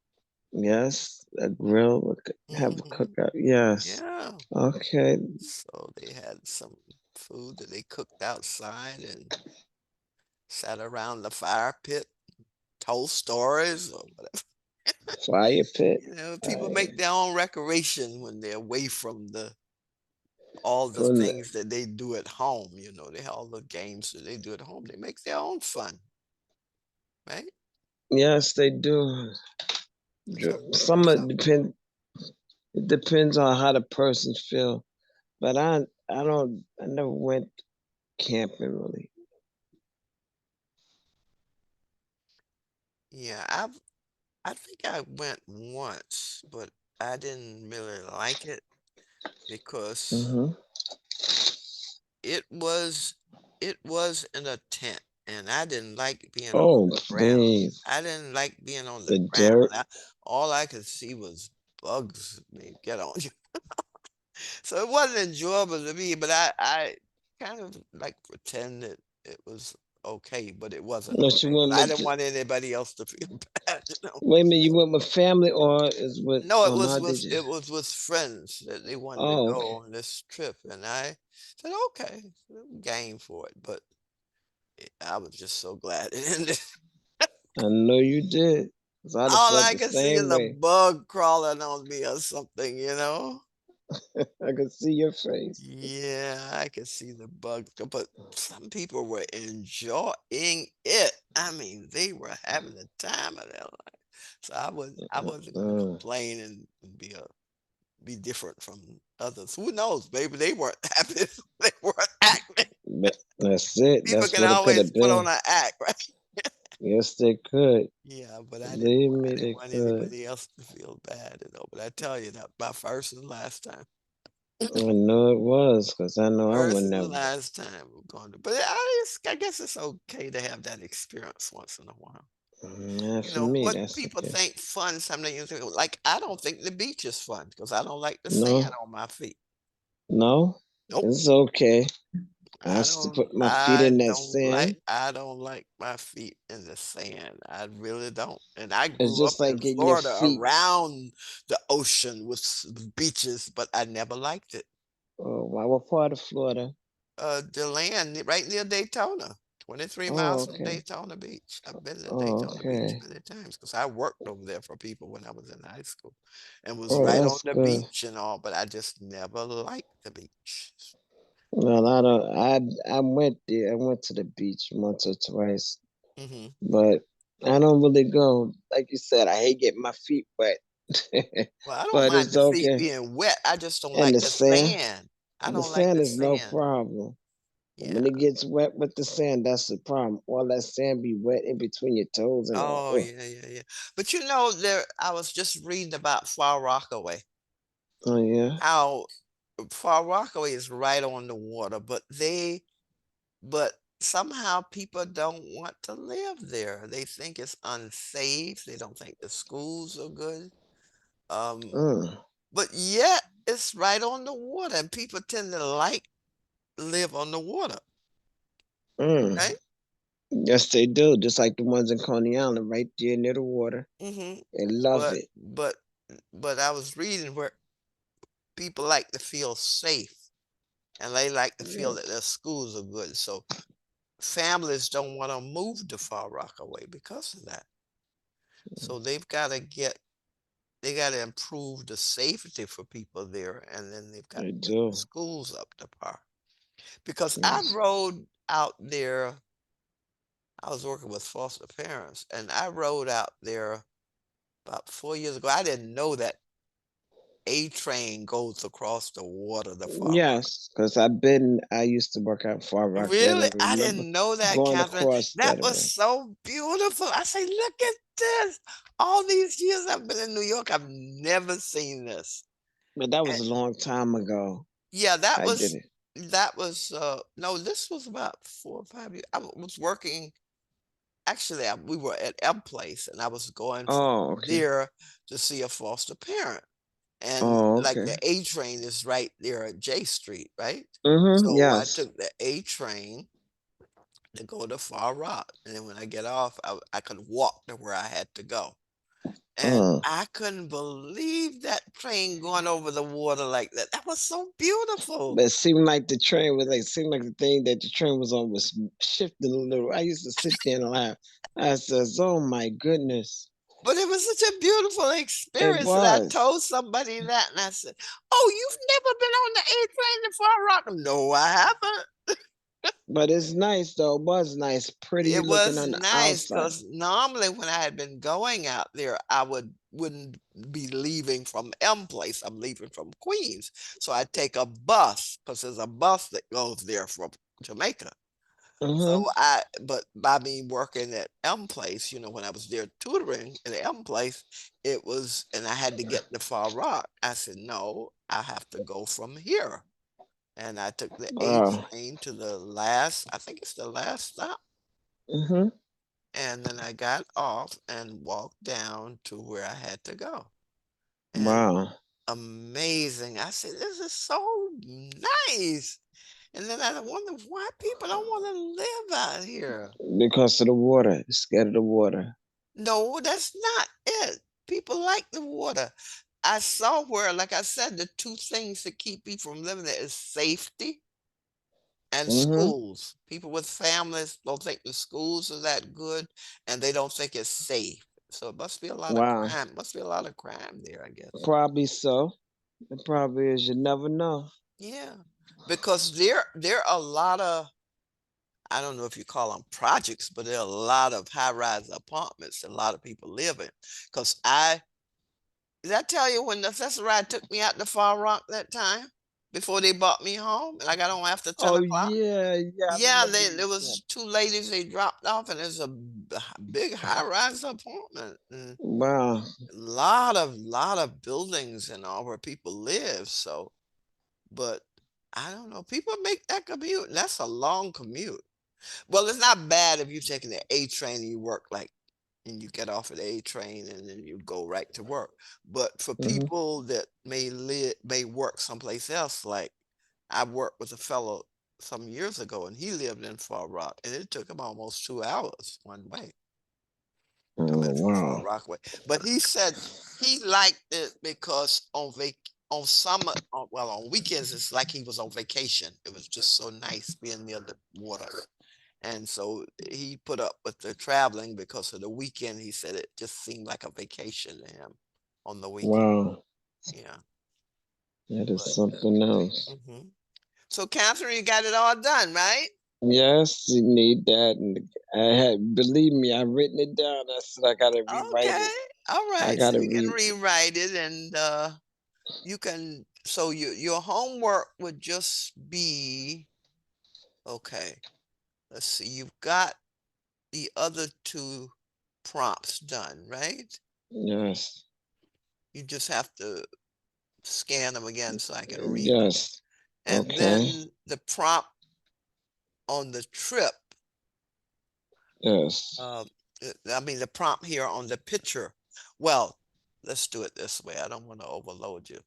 yes, a grill, have a Hmm. cookout. Yes. Yeah. Okay. So they had some food that they cooked outside and sat around the fire pit, told stories or whatever. Fire pit. People make their own recreation when they're away from all the From the, things that they do at home. They have all the games that they do at home. They make their own fun, right? yes, they do. So, Some of so it depend. It depends on how the person feel. But I don't. I never went camping really. yeah, I think I went once, but I didn't really like it because Hmm. it was it was in a tent, and I didn't like being on Oh, the ground. please. I didn't like being on the The ground. dirt. All I could see was bugs may get on you. So it wasn't enjoyable to me, but I kind of like pretended it was okay, but it wasn't Unless you okay. But went I with didn't want anybody else to feel bad. wait a minute, you went with family or is with No, how did you? it was with friends that they wanted to Oh, go okay. on this trip, and I said okay, I'm game for it. But I was just so glad it ended. I know you did. 'Cause I'd have All felt I the could see is same a way. bug crawling on me or something. I could see your face. Yeah, I could see the bugs, but some people were enjoying it. I mean, they were having the time of their life. So I wasn't gonna Mm, complain and be different from others. Who knows? Maybe they weren't happy. They weren't acting. but that's it. People That's can what it could always have put on been. an act, right? Yes, they could. Yeah, but Believe I me, didn't they want could. anybody else to feel bad. But I tell you that my first and last time. I know it was, because I know I would First and never. last time we're going to, but I guess it's okay to have that experience once in a while. Yeah, for me, What that's people okay. think fun, something you think, like I don't think the beach is fun because I don't like the sand No, on my feet. no, Nope. it's okay. I still put my feet in that sand. I don't like my feet in the sand. I really don't. And I It's grew up just like in getting your Florida feet. around the ocean with beaches, but I never liked it. Oh, wow, what part of Florida? The land right near Daytona, 23 Oh, miles from okay. Daytona Beach. I've been to Oh, Daytona Beach okay. many times because I worked over there for people when I was in high school and was Oh, right on that's the good. beach and all, but I just never liked the beach. Well, I don't. I went there. I went to the beach once or twice, Hmm. but I don't really go. Like you said, I hate getting my feet wet, Well, I don't but mind it's the feet okay. being wet. I just don't And like the the sand, sand. I the don't like sand the is no sand. problem. Yeah. When it gets wet with the sand, that's the problem. All that sand be wet in between your toes and all. Oh, Ugh. yeah. But I was just reading about Far Rockaway, Oh yeah. how Far Rockaway is right on the water, but somehow people don't want to live there. They think it's unsafe. They don't think the schools are good. Um, Mm, but yet it's right on the water, and people tend to live on the water, mm. right? Yes, they do. Just like the ones in Coney Island, right there near the water. Mm-hmm. They love But it. but but I was reading where people like to feel safe and they like to feel that Yes. their schools are good. So families don't want to move to Far Rockaway because of that. So they got to improve the safety for people there, and then they've got They to get the do. schools up to par. Because I Yes. rode out there, I was working with foster parents, and I rode out there about 4 years ago. I didn't know that A train goes across the water to Far Rock. Yes, because I used to work out Far Rockaway, and Really? I I remember didn't know that, going Catherine. across That that was way. so beautiful. I say, look at this. All these years I've been in New York, I've never seen this. But that And was a long time ago. yeah, I did it. no, this was about 4 or 5 years. Was working, actually, we were at M Place, and I was going from Oh, okay. there to see a foster parent. And Oh, like okay. the A train is right there at J Street, right? Mm-hmm. So I Yes. took the A train to go to Far Rock. And then when I get off, I could walk to where I had to go. And Mm. I couldn't believe that train going over the water like that. That was so beautiful. But it seemed like the train was like seemed like the thing that the train was on was shifting a little. I used to sit there and laugh. I says, "Oh my goodness, But it was such a beautiful it experience. And I was." told somebody that, and I said, "Oh, you've never been on the A train to Far Rock?" No, I haven't. But it's nice though. It was nice, pretty It looking was on the nice outside. because normally when I had been going out there, I wouldn't be leaving from M Place. I'm leaving from Queens. So I take a bus because there's a bus that goes there from Jamaica. So Mm-hmm. but by me working at M Place, when I was there tutoring at M Place, and I had to get to Far Rock. I said, no, I have to go from here. And I took the A Wow. train to I think it's the last stop. Mm-hmm. And then I got off and walked down to where I had to go. And Wow. amazing. I said, this is so nice. And then I wonder why people don't want to live out here. Because of the water. Scared of the water. No, that's not it. People like the water. I saw where, like I said, the two things that keep people from living there is safety and Mm-hmm. schools. People with families don't think the schools are that good, and they don't think it's safe. So it must be a lot of Wow. crime. Must be a lot of crime there, I guess. Probably so. It probably is. You never know. Yeah, because there are a lot of, I don't know if you call them projects, but there are a lot of high-rise apartments that a lot of people live in. Because did I tell you when the Cecil Ride took me out to Far Rock that time before they brought me home and I got home after 10 Oh o'clock? yeah, yeah. I Yeah, remember you there said. was two ladies they dropped off, and it's a big high-rise apartment. And Wow. lot of buildings and all where people live. So, but I don't know. People make that commute, and that's a long commute. Well, it's not bad if you're taking the A train and you work and you get off at the A train and then you go right to work. But for Mm-hmm. people that may work someplace else, like I worked with a fellow some years ago and he lived in Far Rock and it took him almost 2 hours one way coming Oh from Far wow. Rockaway. But he said he liked it because on summer, well, on weekends, it's like he was on vacation. It was just so nice being near the water. And so he put up with the traveling because of the weekend. He said it just seemed like a vacation to him on the weekend. Wow. Yeah. That is But something else. so Catherine, you got it all done, right? Yes, you need that. And I had, believe me, I've written it down. I said I gotta rewrite Okay. it. All I right. So gotta you can read. rewrite it and you can so your homework would just be okay. Let's see. You've got the other two prompts done, right? Yes. You just have to scan them again so I can read them. Yes. And Okay. then the prompt on the trip, Yes. uh, I mean, the prompt here on the picture. Well, let's do it this way. I don't want to overload you.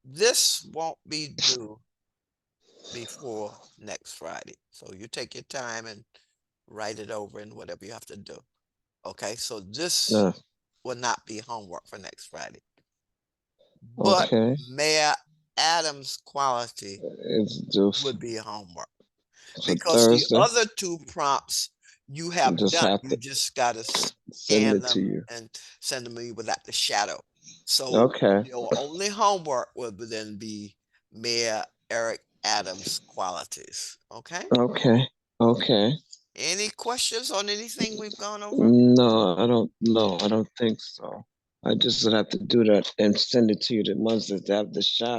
This won't be due before next Friday. So you take your time and write it over and whatever you have to do. Okay, so this No. will not be homework for next Friday. But Okay. Mayor Adams' quality It's due would be homework. for Because the Thursday. other two prompts you have Just done, have you to just gotta send scan it to them you. and send them to me without the shadow. So Okay. your only homework would then be Mayor Eric Adams' qualities. Okay? Okay. Okay. Any questions on anything we've gone over? No, I don't. No, I don't think so. I just would have to do that and send it to you the ones that have the shadow.